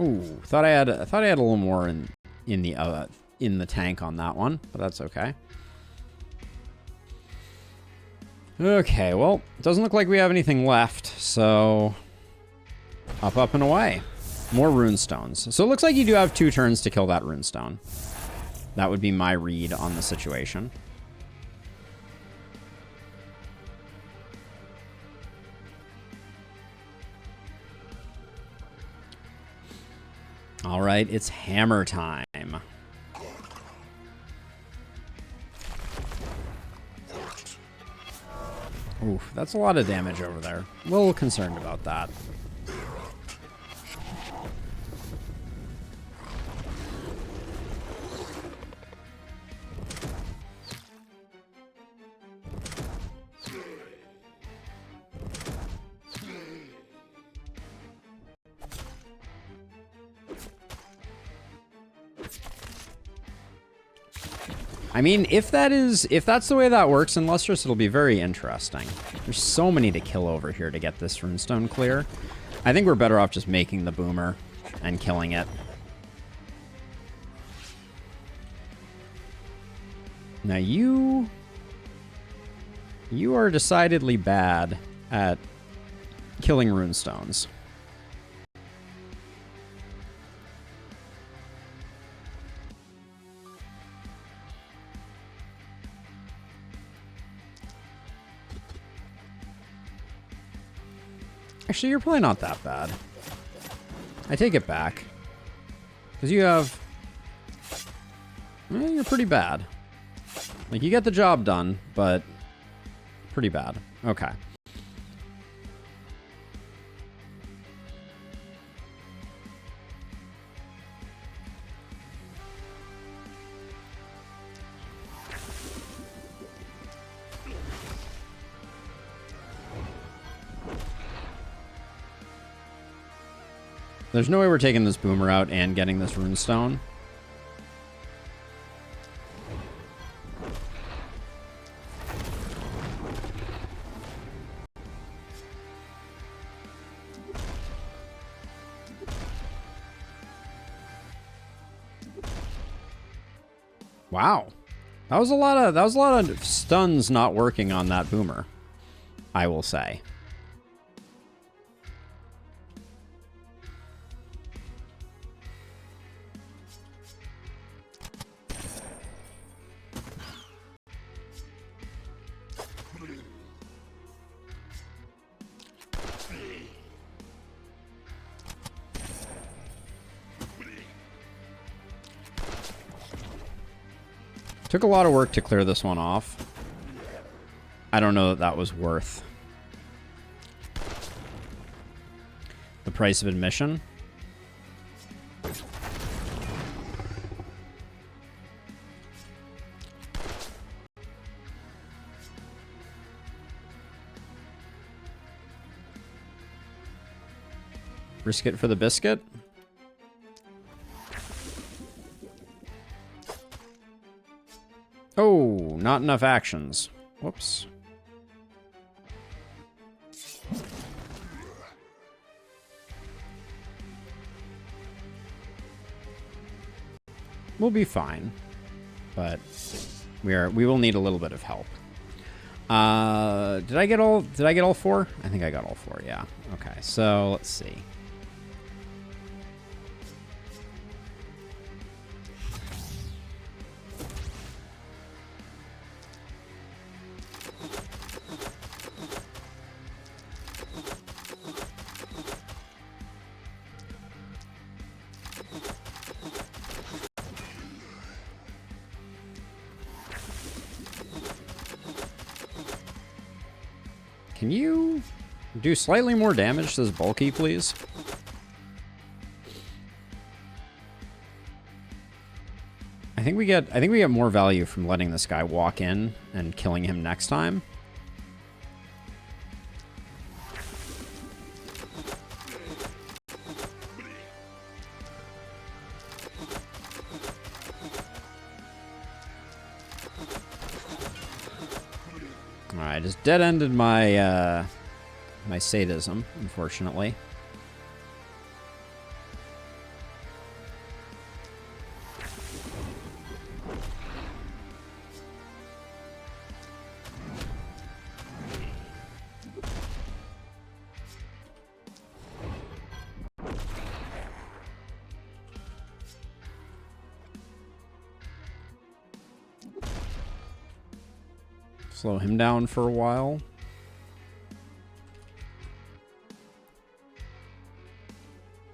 Ooh, thought I had a little more in the tank on that one, but that's okay. Okay, well, it doesn't look like we have anything left, so up and away. More runestones. So it looks like you do have 2 turns to kill that runestone. That would be my read on the situation. All right, it's hammer time. Oof, that's a lot of damage over there. A little concerned about that. I mean, if that's the way that works in Lustrous, it'll be very interesting. There's so many to kill over here to get this runestone clear. I think we're better off just making the boomer and killing it. Now you are decidedly bad at killing runestones. Actually, you're probably not that bad. I take it back. Because you have... you're pretty bad. Like, you get the job done, but pretty bad. Okay. There's no way we're taking this boomer out and getting this runestone. Wow. That was a lot of stuns not working on that boomer, I will say. Took a lot of work to clear this one off. I don't know that that was worth the price of admission. Risk it for the biscuit. Oh, not enough actions. Whoops. We'll be fine, but we will need a little bit of help. Did I get all four? I think I got all four, yeah. Okay, so let's see. Can you do slightly more damage to this bulky, please? I think we get more value from letting this guy walk in and killing him next time. I just dead-ended my my sadism, unfortunately. Slow him down for a while.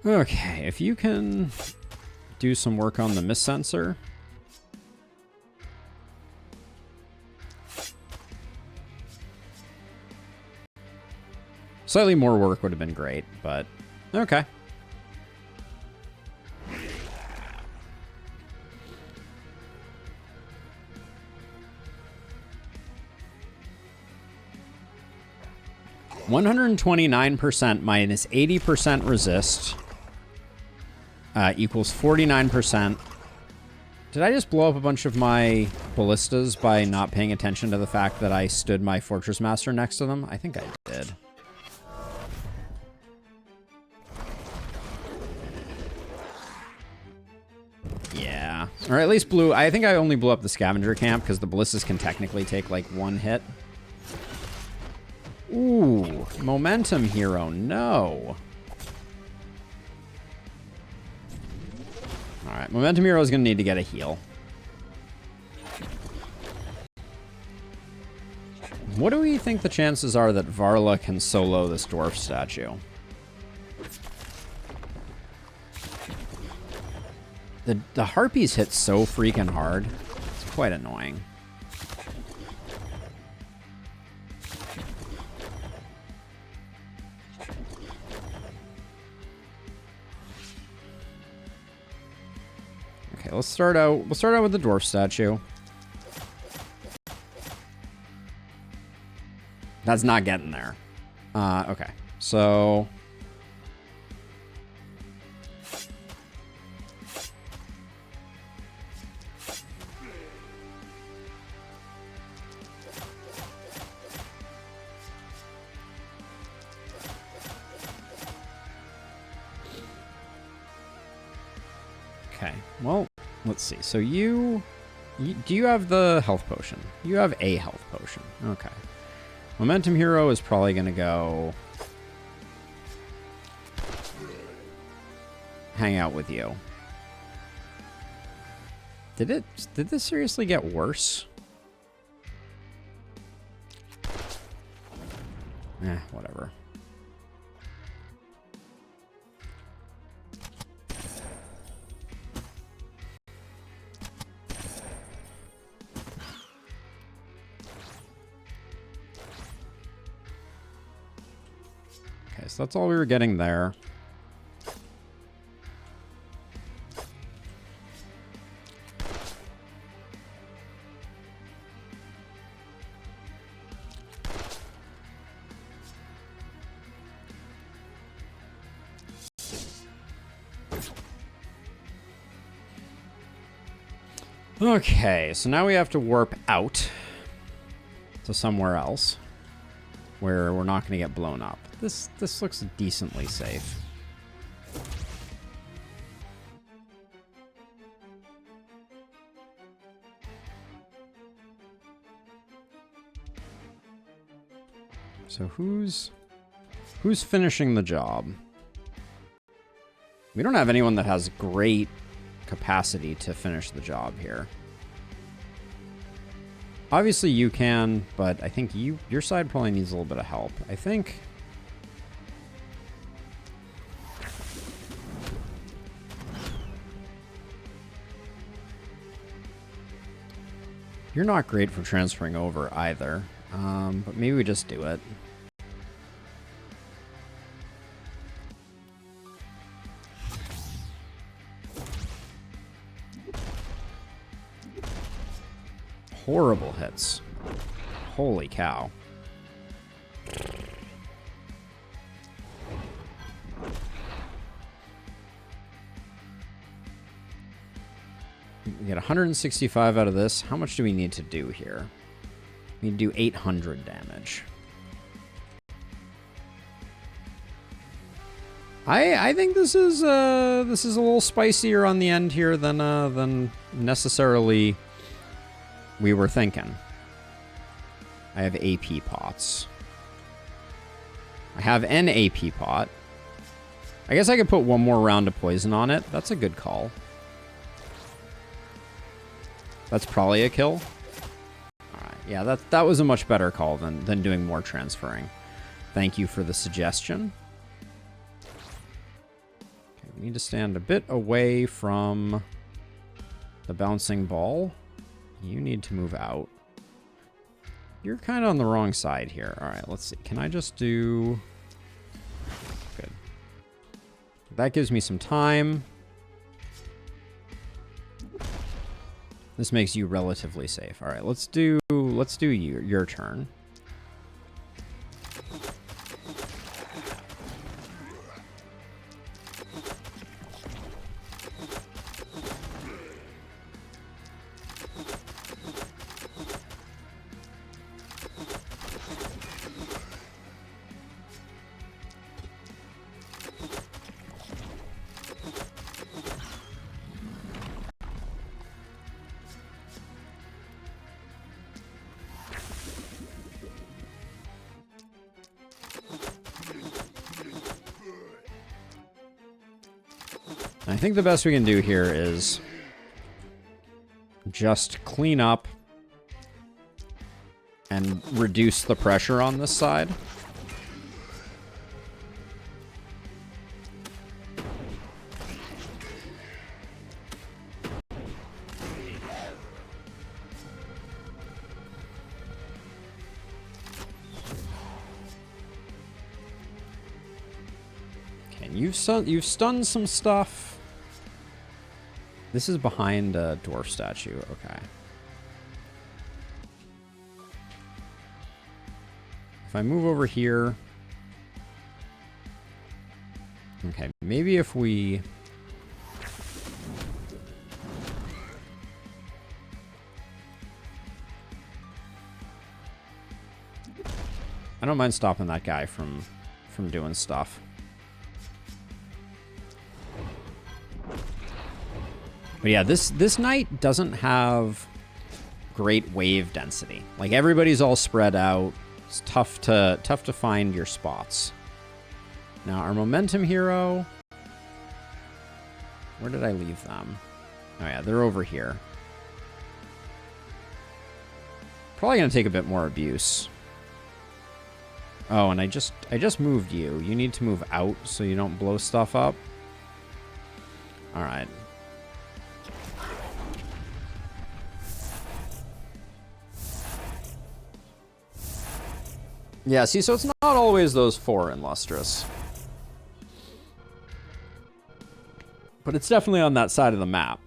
Okay, if you can do some work on the mist sensor. Slightly more work would have been great, but okay. %129% minus 80% resist equals 49%. Did I just blow up a bunch of my ballistas by not paying attention to the fact that I stood my Fortress Master next to them? I think I did. Yeah. Or at least I think I only blew up the scavenger camp because the ballistas can technically take like one hit. Ooh, momentum hero, no. Alright, momentum hero is going to need to get a heal. What do we think the chances are that Varla can solo this dwarf statue? The harpies hit so freaking hard. It's quite annoying. Okay, let's start out. We'll start out with the dwarf statue. That's not getting there. Okay, so Okay, well, let's see. So you do you have the health potion? You have a health potion. Okay. Momentum Hero is probably going to go hang out with you. Did this seriously get worse? Whatever. Okay, so that's all we were getting there. Okay, so now we have to warp out to somewhere else where we're not going to get blown up. This looks decently safe. So who's finishing the job? We don't have anyone that has great capacity to finish the job here. Obviously you can, but I think your side probably needs a little bit of help. I think you're not great for transferring over either, but maybe we just do it. Horrible hits. Holy cow. We get 165 out of this. How much do we need to do here? We need to do 800 damage. I think this is a little spicier on the end here than necessarily we were thinking. I have AP pots. I have an AP pot. I guess I could put one more round of poison on it. That's a good call. That's probably a kill. Alright, yeah, that was a much better call than doing more transferring. Thank you for the suggestion. Okay, we need to stand a bit away from the bouncing ball. You need to move out. You're kind of on the wrong side here. All right, let's see. Can I just do... Good. That gives me some time. This makes you relatively safe. All right, let's do your turn. I think the best we can do here is just clean up and reduce the pressure on this side. Okay, you've stunned some stuff. This is behind a dwarf statue. Okay. If I move over here... Okay, maybe if we... I don't mind stopping that guy from doing stuff. But yeah, this night doesn't have great wave density. Like, everybody's all spread out. It's tough to find your spots. Now, our momentum hero... Where did I leave them? Oh yeah, they're over here. Probably gonna take a bit more abuse. Oh, and I just moved you. You need to move out so you don't blow stuff up. Alright. Yeah, see, so it's not always those 4 in Lustrous. But it's definitely on that side of the map.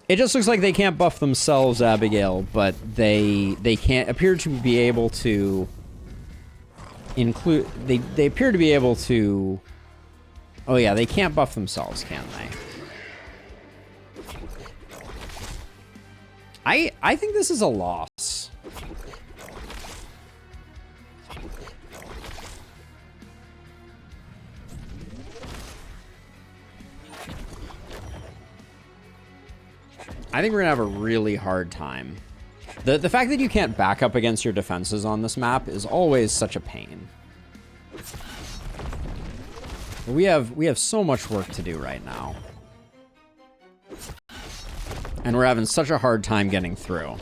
It just looks like they can't buff themselves, Abigail, but they can't appear to be able to include... They appear to be able to... Oh yeah, they can't buff themselves, can they? I think this is a loss. I think we're gonna have a really hard time. The fact that you can't back up against your defenses on this map is always such a pain. We have so much work to do right now. And we're having such a hard time getting through.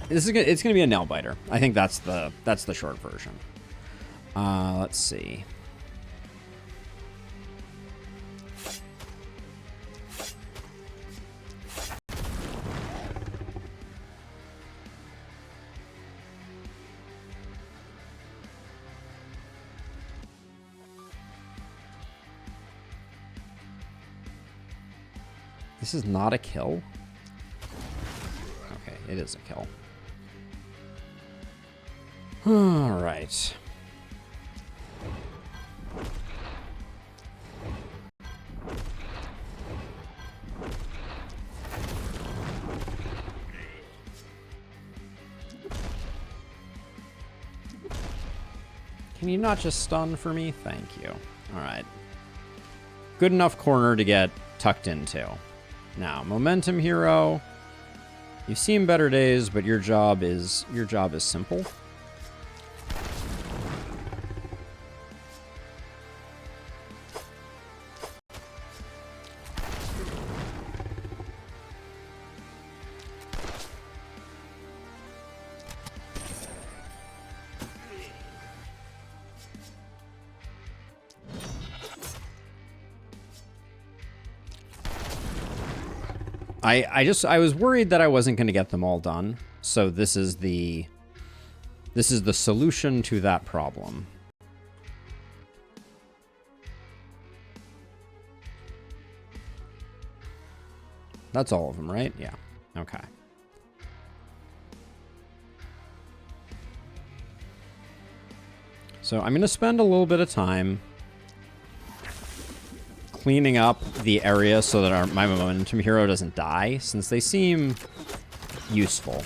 It's gonna be a nail biter. I think that's the short version. Let's see. This is not a kill? Okay, it is a kill. All right. Can you not just stun for me? Thank you. All right. Good enough corner to get tucked into. Now, momentum hero. You've seen better days, but your job is simple. I was worried that I wasn't going to get them all done. So this is the solution to that problem. That's all of them, right? Yeah. Okay. So I'm going to spend a little bit of time cleaning up the area so that my momentum hero doesn't die, since they seem useful.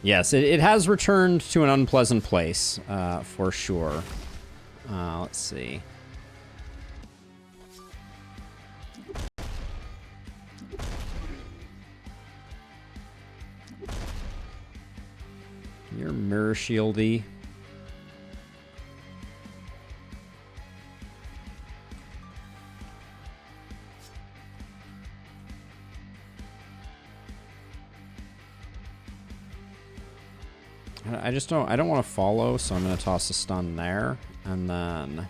Yes, it has returned to an unpleasant place, for sure. Let's see. You're mirror shieldy. I don't want to follow, so I'm going to toss a stun there, and then...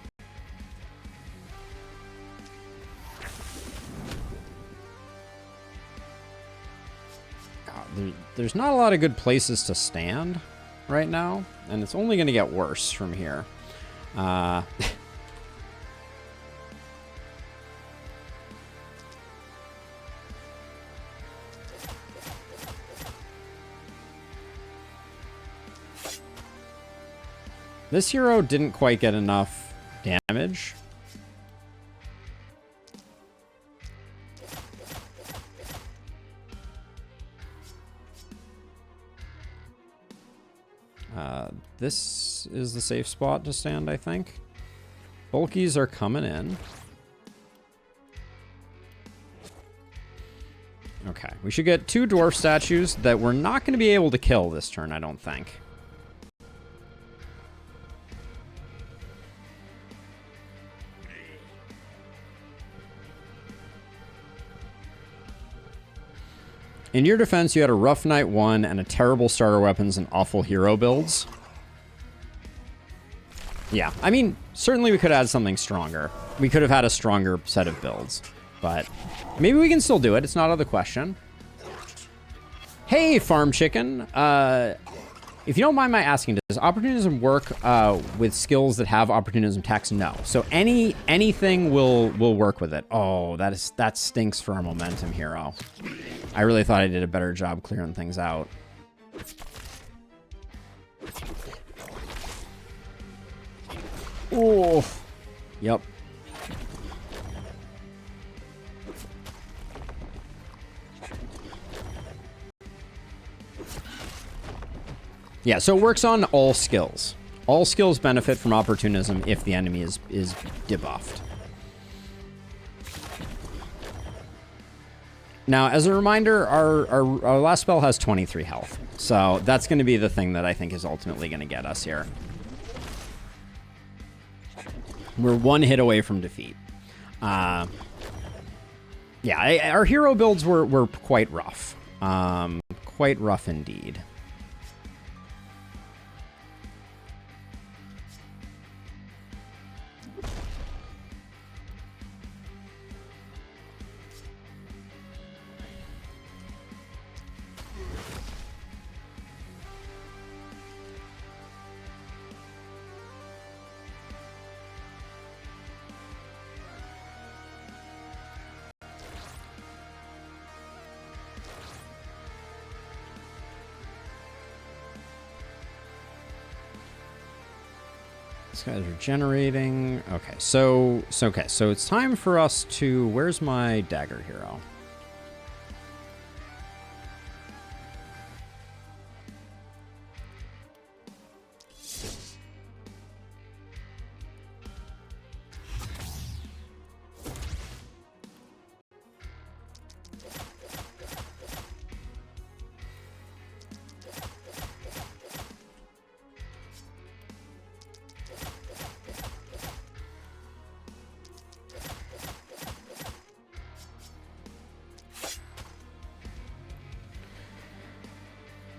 God, there's not a lot of good places to stand right now, and it's only going to get worse from here. This hero didn't quite get enough damage. This is the safe spot to stand, I think. Bulkies are coming in. Okay, we should get 2 dwarf statues that we're not going to be able to kill this turn, I don't think. In your defense, you had a rough night 1 and a terrible starter weapons and awful hero builds. Yeah, I mean, certainly we could add something stronger. We could have had a stronger set of builds, but maybe we can still do it. It's not out of the question. Hey, Farm Chicken. If you don't mind my asking, does opportunism work with skills that have opportunism tax? No. So anything will work with it. Oh, that stinks for a momentum hero. I really thought I did a better job clearing things out. Oh, yep. Yeah, so it works on all skills. All skills benefit from opportunism if the enemy is debuffed. Now, as a reminder, our last spell has 23 health. So that's going to be the thing that I think is ultimately going to get us here. We're 1 hit away from defeat. Yeah, our hero builds were quite rough. Quite rough indeed. These guys are generating. Okay, so it's time for us to... Where's my dagger hero?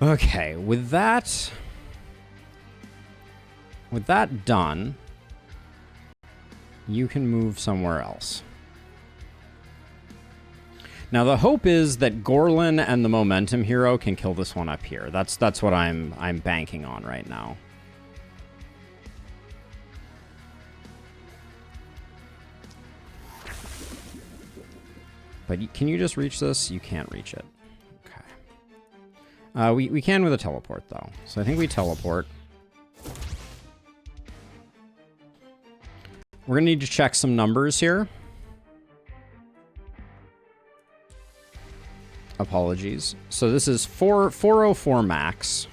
Okay, with that done, you can move somewhere else. Now the hope is that Gorlin and the momentum hero can kill this one up here. That's what I'm banking on right now. But can you just reach this? You can't reach it. We can with a teleport, though. So I think we teleport. We're going to need to check some numbers here. Apologies. So this is 404 max.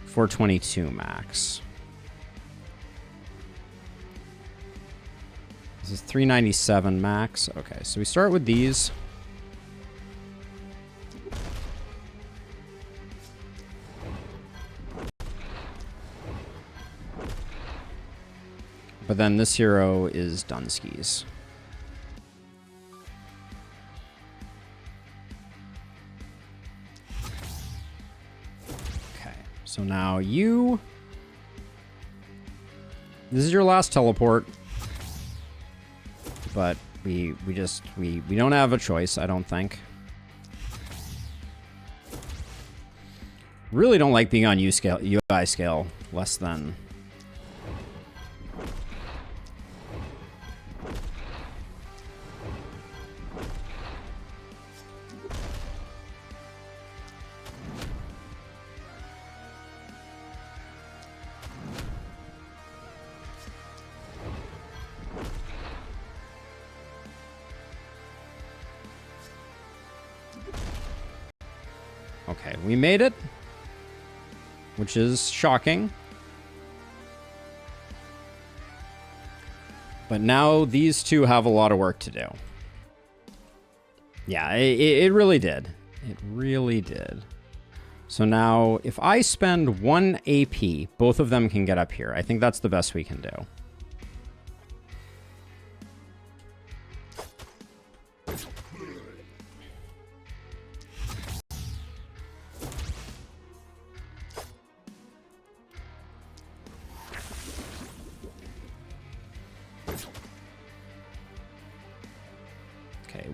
422 max. This is 397 max. Okay, so we start with these. But then this hero is Dunskies. Okay, so now you... This is your last teleport. But we don't have a choice, I don't think. Really don't like being on UI scale less than... Okay, we made it, which is shocking. But now these two have a lot of work to do. Yeah, it really did. It really did. So now, if I spend 1 AP, both of them can get up here. I think that's the best we can do.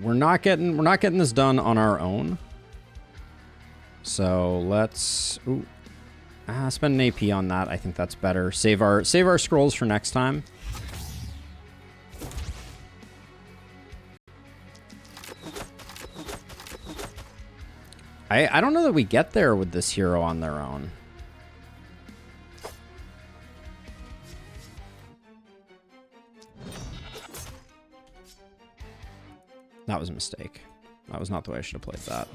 We're not getting this done on our own. So let's spend an AP on that. I think that's better. Save our scrolls for next time. I don't know that we get there with this hero on their own. That was a mistake. That was not the way I should have played that.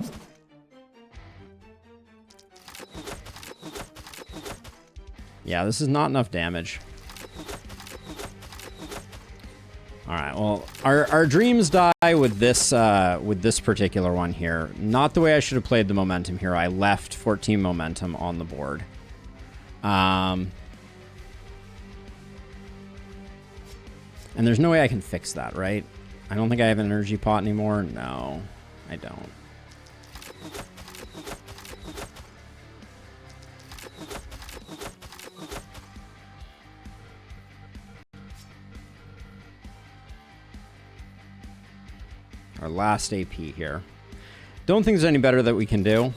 Yeah, this is not enough damage. All right, well, our dreams die with this particular one here. Not the way I should have played the momentum here. I left 14 momentum on the board. And there's no way I can fix that, right? I don't think I have an energy pot anymore. No, I don't. Our last AP here. Don't think there's any better that we can do.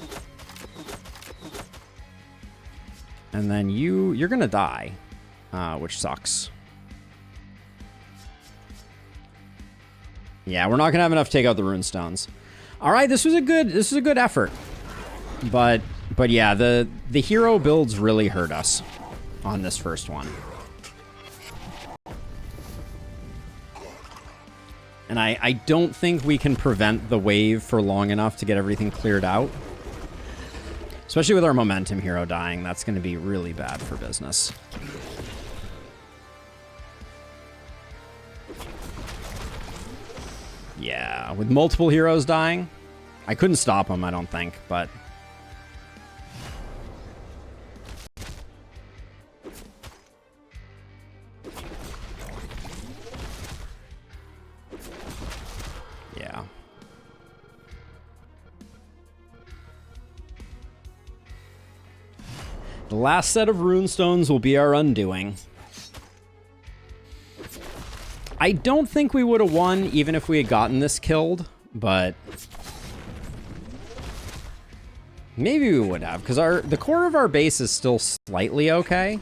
And then you're gonna die, which sucks. Yeah, we're not gonna have enough to take out the runestones. All right, this was a good effort, but yeah, the hero builds really hurt us on this first one, and I don't think we can prevent the wave for long enough to get everything cleared out, especially with our momentum hero dying. That's going to be really bad for business. Yeah, with multiple heroes dying, I couldn't stop them, I don't think, but... Yeah. The last set of runestones will be our undoing. I don't think we would have won even if we had gotten this killed, but maybe we would have, because the core of our base is still slightly okay.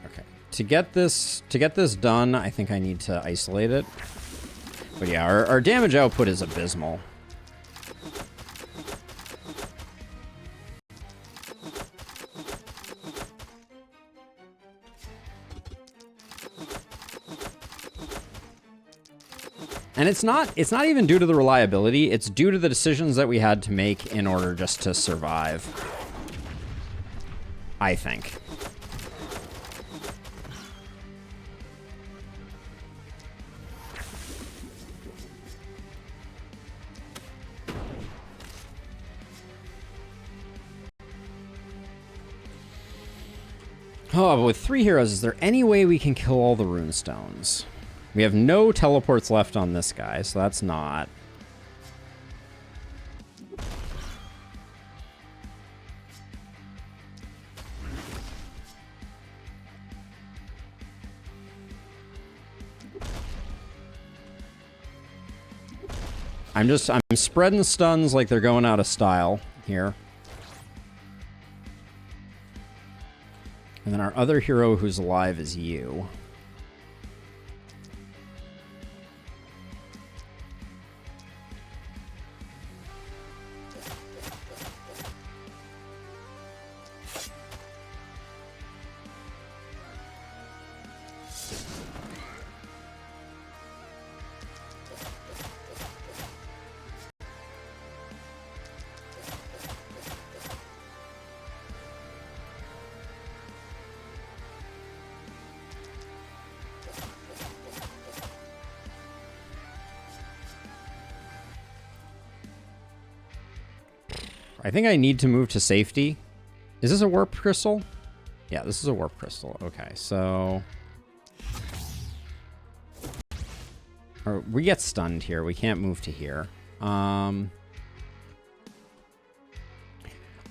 Okay, to get this done, I think I need to isolate it. But yeah, our damage output is abysmal. And it's not even due to the reliability, it's due to the decisions that we had to make in order just to survive, I think. Oh, but with 3 heroes, is there any way we can kill all the runestones? We have no teleports left on this guy, so that's not. I'm spreading stuns like they're going out of style here. And then our other hero who's alive is you. I think I need to move to safety. Is this a warp crystal? Yeah, this is a warp crystal. Okay, so... Or we get stunned here. We can't move to here. I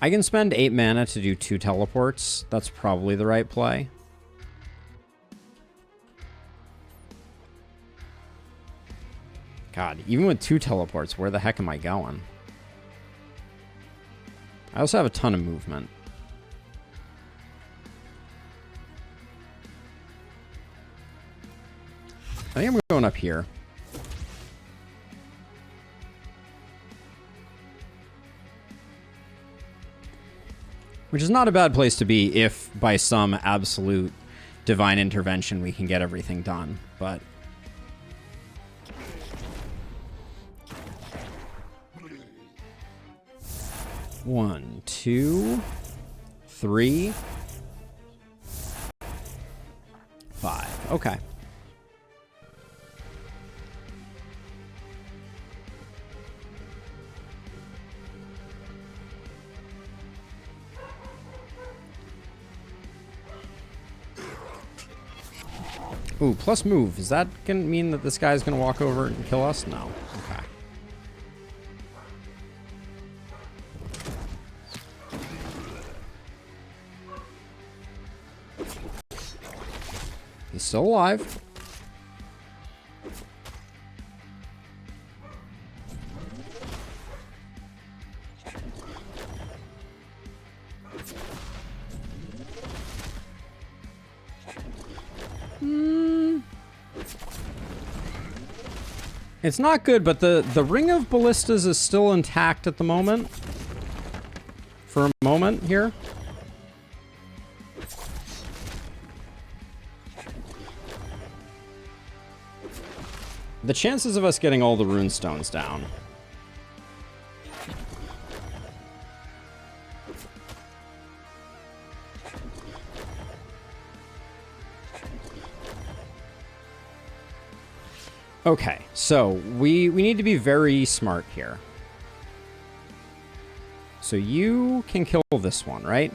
can spend 8 mana to do 2 teleports. That's probably the right play. God, even with 2 teleports, where the heck am I going? I also have a ton of movement. I think I'm going up here. Which is not a bad place to be if by some absolute divine intervention we can get everything done, but... One, 2, 3, 5. Okay. Ooh, plus move. Is that gonna mean that this guy's gonna walk over and kill us? No. Okay. He's still alive. It's not good, but the ring of ballistas is still intact at the moment. For a moment here. The chances of us getting all the rune stones down. Okay, so we need to be very smart here. So you can kill this one, right?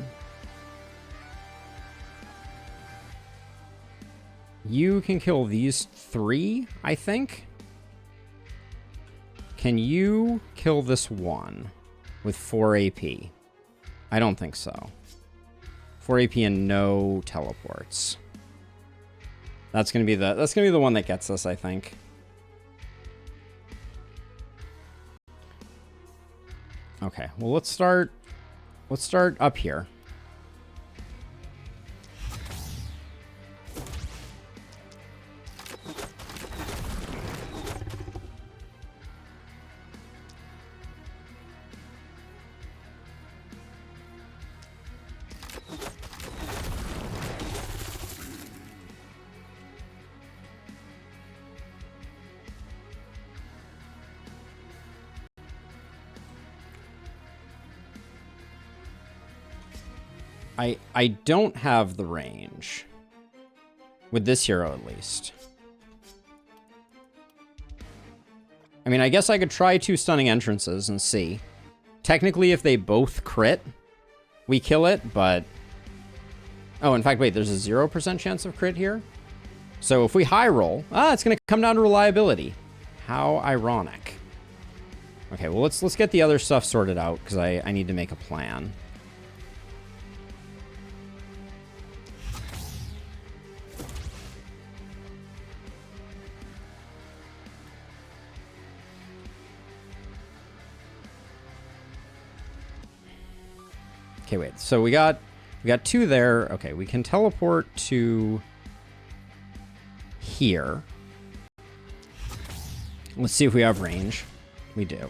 You can kill these 3, I think. Can you kill this one with 4 AP? I don't think so. 4 AP and no teleports. That's gonna be the one that gets us, I think. Okay, well let's start up here. I don't have the range. With this hero, at least. I mean, I guess I could try 2 stunning entrances and see. Technically, if they both crit, we kill it, but... Oh, in fact, wait, there's a 0% chance of crit here? So if we high roll, it's going to come down to reliability. How ironic. Okay, well, let's get the other stuff sorted out, because I need to make a plan. Okay, wait. So we got 2 there. Okay, we can teleport to here. Let's see if we have range. We do.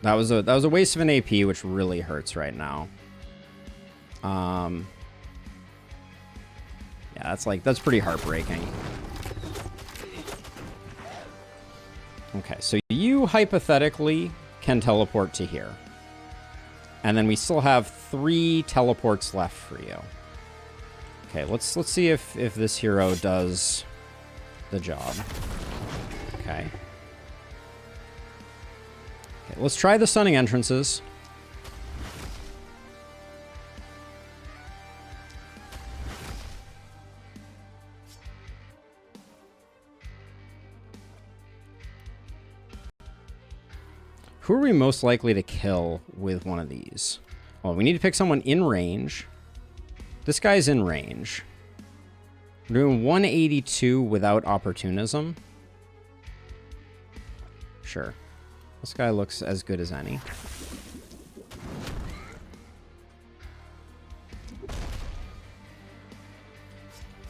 That was a waste of an AP, which really hurts right now. Yeah, that's pretty heartbreaking. Okay, so you hypothetically can teleport to here. And then we still have 3 teleports left for you. Okay, let's see if this hero does the job. Okay. Okay, let's try the stunning entrances. Who are we most likely to kill with one of these? Well, we need to pick someone in range. This guy's in range. We're doing 182 without opportunism. Sure. This guy looks as good as any.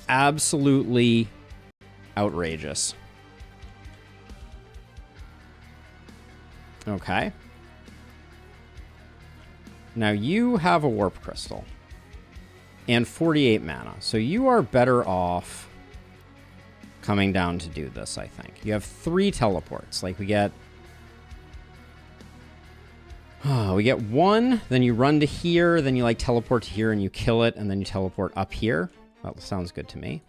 Absolutely outrageous. Okay. Now you have a warp crystal and 48 mana. So you are better off coming down to do this, I think. You have 3 teleports. Like we get 1, then you run to here, then you like teleport to here and you kill it, and then you teleport up here. That sounds good to me.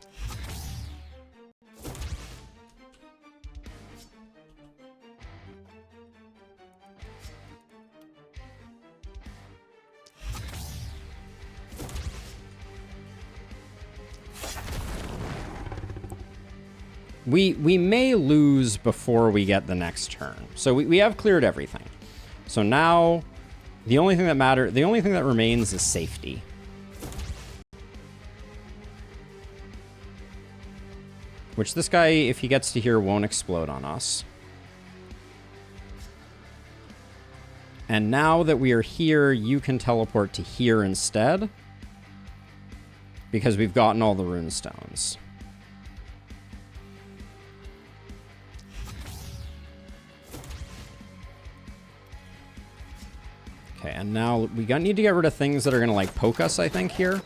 We may lose before we get the next turn. So we have cleared everything. So now the only thing that remains is safety. Which this guy, if he gets to here, won't explode on us. And now that we are here, you can teleport to here instead. Because we've gotten all the rune stones. Okay, and now we need to get rid of things that are going to, like, poke us, I think, here.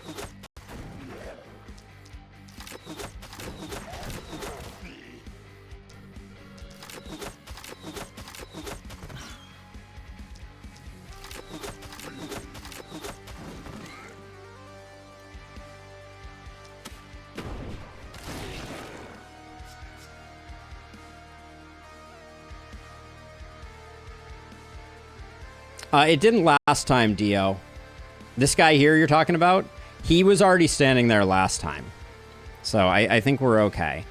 It didn't last time, Dio. This guy here you're talking about, he was already standing there last time. So I think we're okay.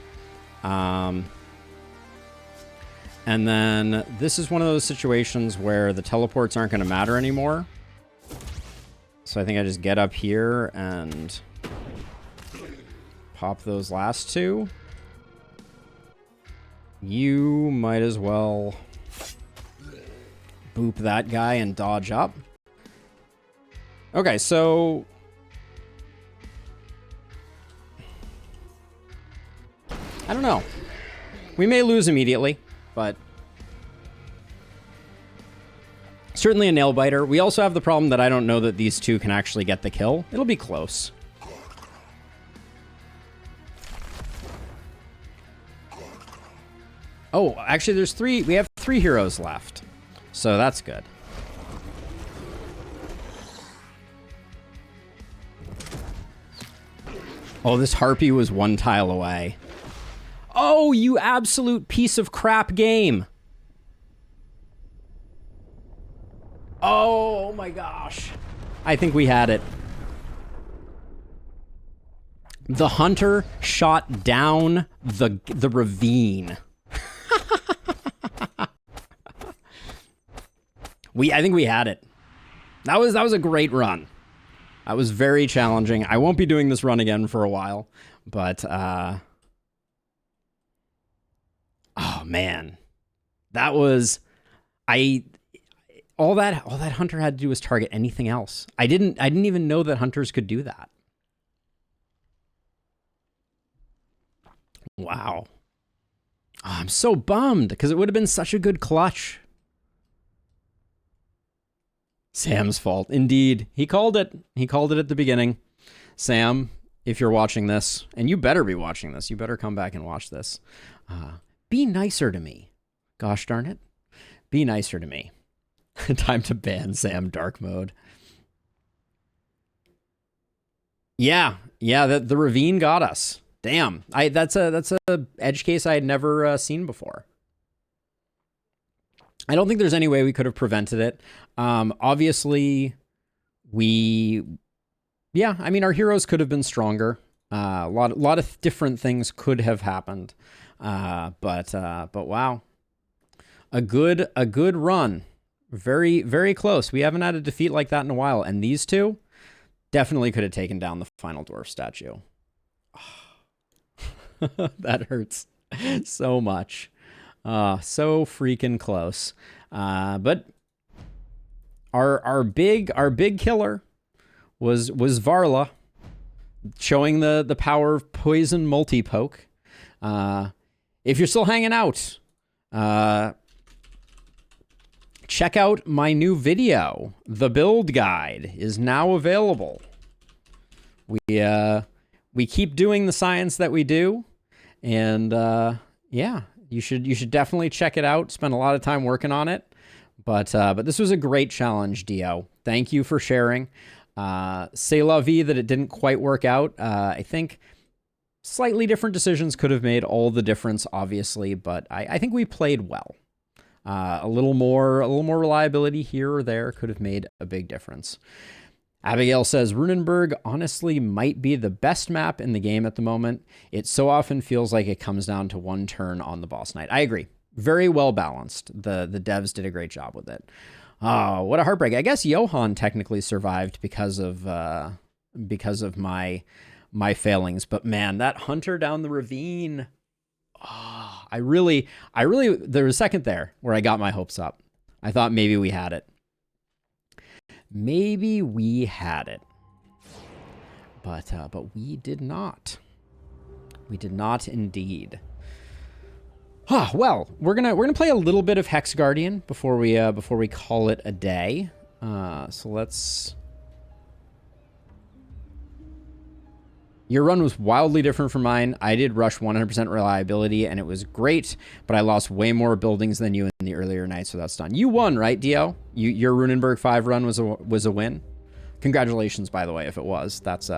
And then this is one of those situations where the teleports aren't going to matter anymore. So I think I just get up here and pop those last 2. You might as well boop that guy and dodge up. Okay, so I don't know. We may lose immediately, but certainly a nail biter. We also have the problem that I don't know that these 2 can actually get the kill. It'll be close. Oh, actually there's 3. We have 3 heroes left. So that's good. Oh, this harpy was 1 tile away. Oh, you absolute piece of crap game. Oh my gosh. I think we had it. The hunter shot down the ravine. I think we had it. That was a great run. That was very challenging. I won't be doing this run again for a while, but oh man. That was all that hunter had to do was target anything else. I didn't even know that hunters could do that. Wow. Oh, I'm so bummed because it would have been such a good clutch. Sam's fault. Indeed. He called it. He called it at the beginning. Sam, if you're watching this, and you better be watching this, you better come back and watch this. Be nicer to me. Gosh darn it. Be nicer to me. Time to ban Sam dark mode. Yeah. Yeah, the ravine got us. Damn. That's a edge case I had never seen before. I don't think there's any way we could have prevented it. Obviously, yeah, I mean, our heroes could have been stronger. A lot of different things could have happened. But wow. A good run. Very, very close. We haven't had a defeat like that in a while. And these two definitely could have taken down the final dwarf statue. That hurts so much. So freaking close. But our big killer was Varla, showing the power of poison multi-poke. If you're still hanging out, check out my new video. The build guide is now available. We keep doing the science that we do, and yeah, you should definitely check it out. Spend a lot of time working on it, but this was a great challenge, Dio. Thank you for sharing. C'est la vie that it didn't quite work out. I think slightly different decisions could have made all the difference, obviously, but I think we played well. A little more reliability here or there could have made a big difference. Abigail says, Runenberg honestly might be the best map in the game at the moment. It so often feels like it comes down to one turn on the boss night. I agree. Very well balanced. The devs did a great job with it. Oh, what a heartbreak. I guess Johan technically survived because of my failings. But man, that hunter down the ravine. Oh, I really, there was a second there where I got my hopes up. I thought maybe we had it. Maybe we had it, but we did not. We did not indeed. Well, we're gonna play a little bit of Hex Guardian before we call it a day. So let's. Your run was wildly different from mine. I did rush 100% reliability, and it was great, but I lost way more buildings than you in the earlier nights without stun. You won, right, Dio? Your Runenberg 5 run was a win. Congratulations, by the way, if it was. That's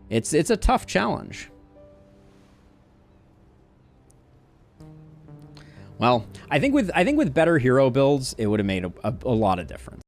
it's a tough challenge. Well, I think with better hero builds, it would have made a lot of difference.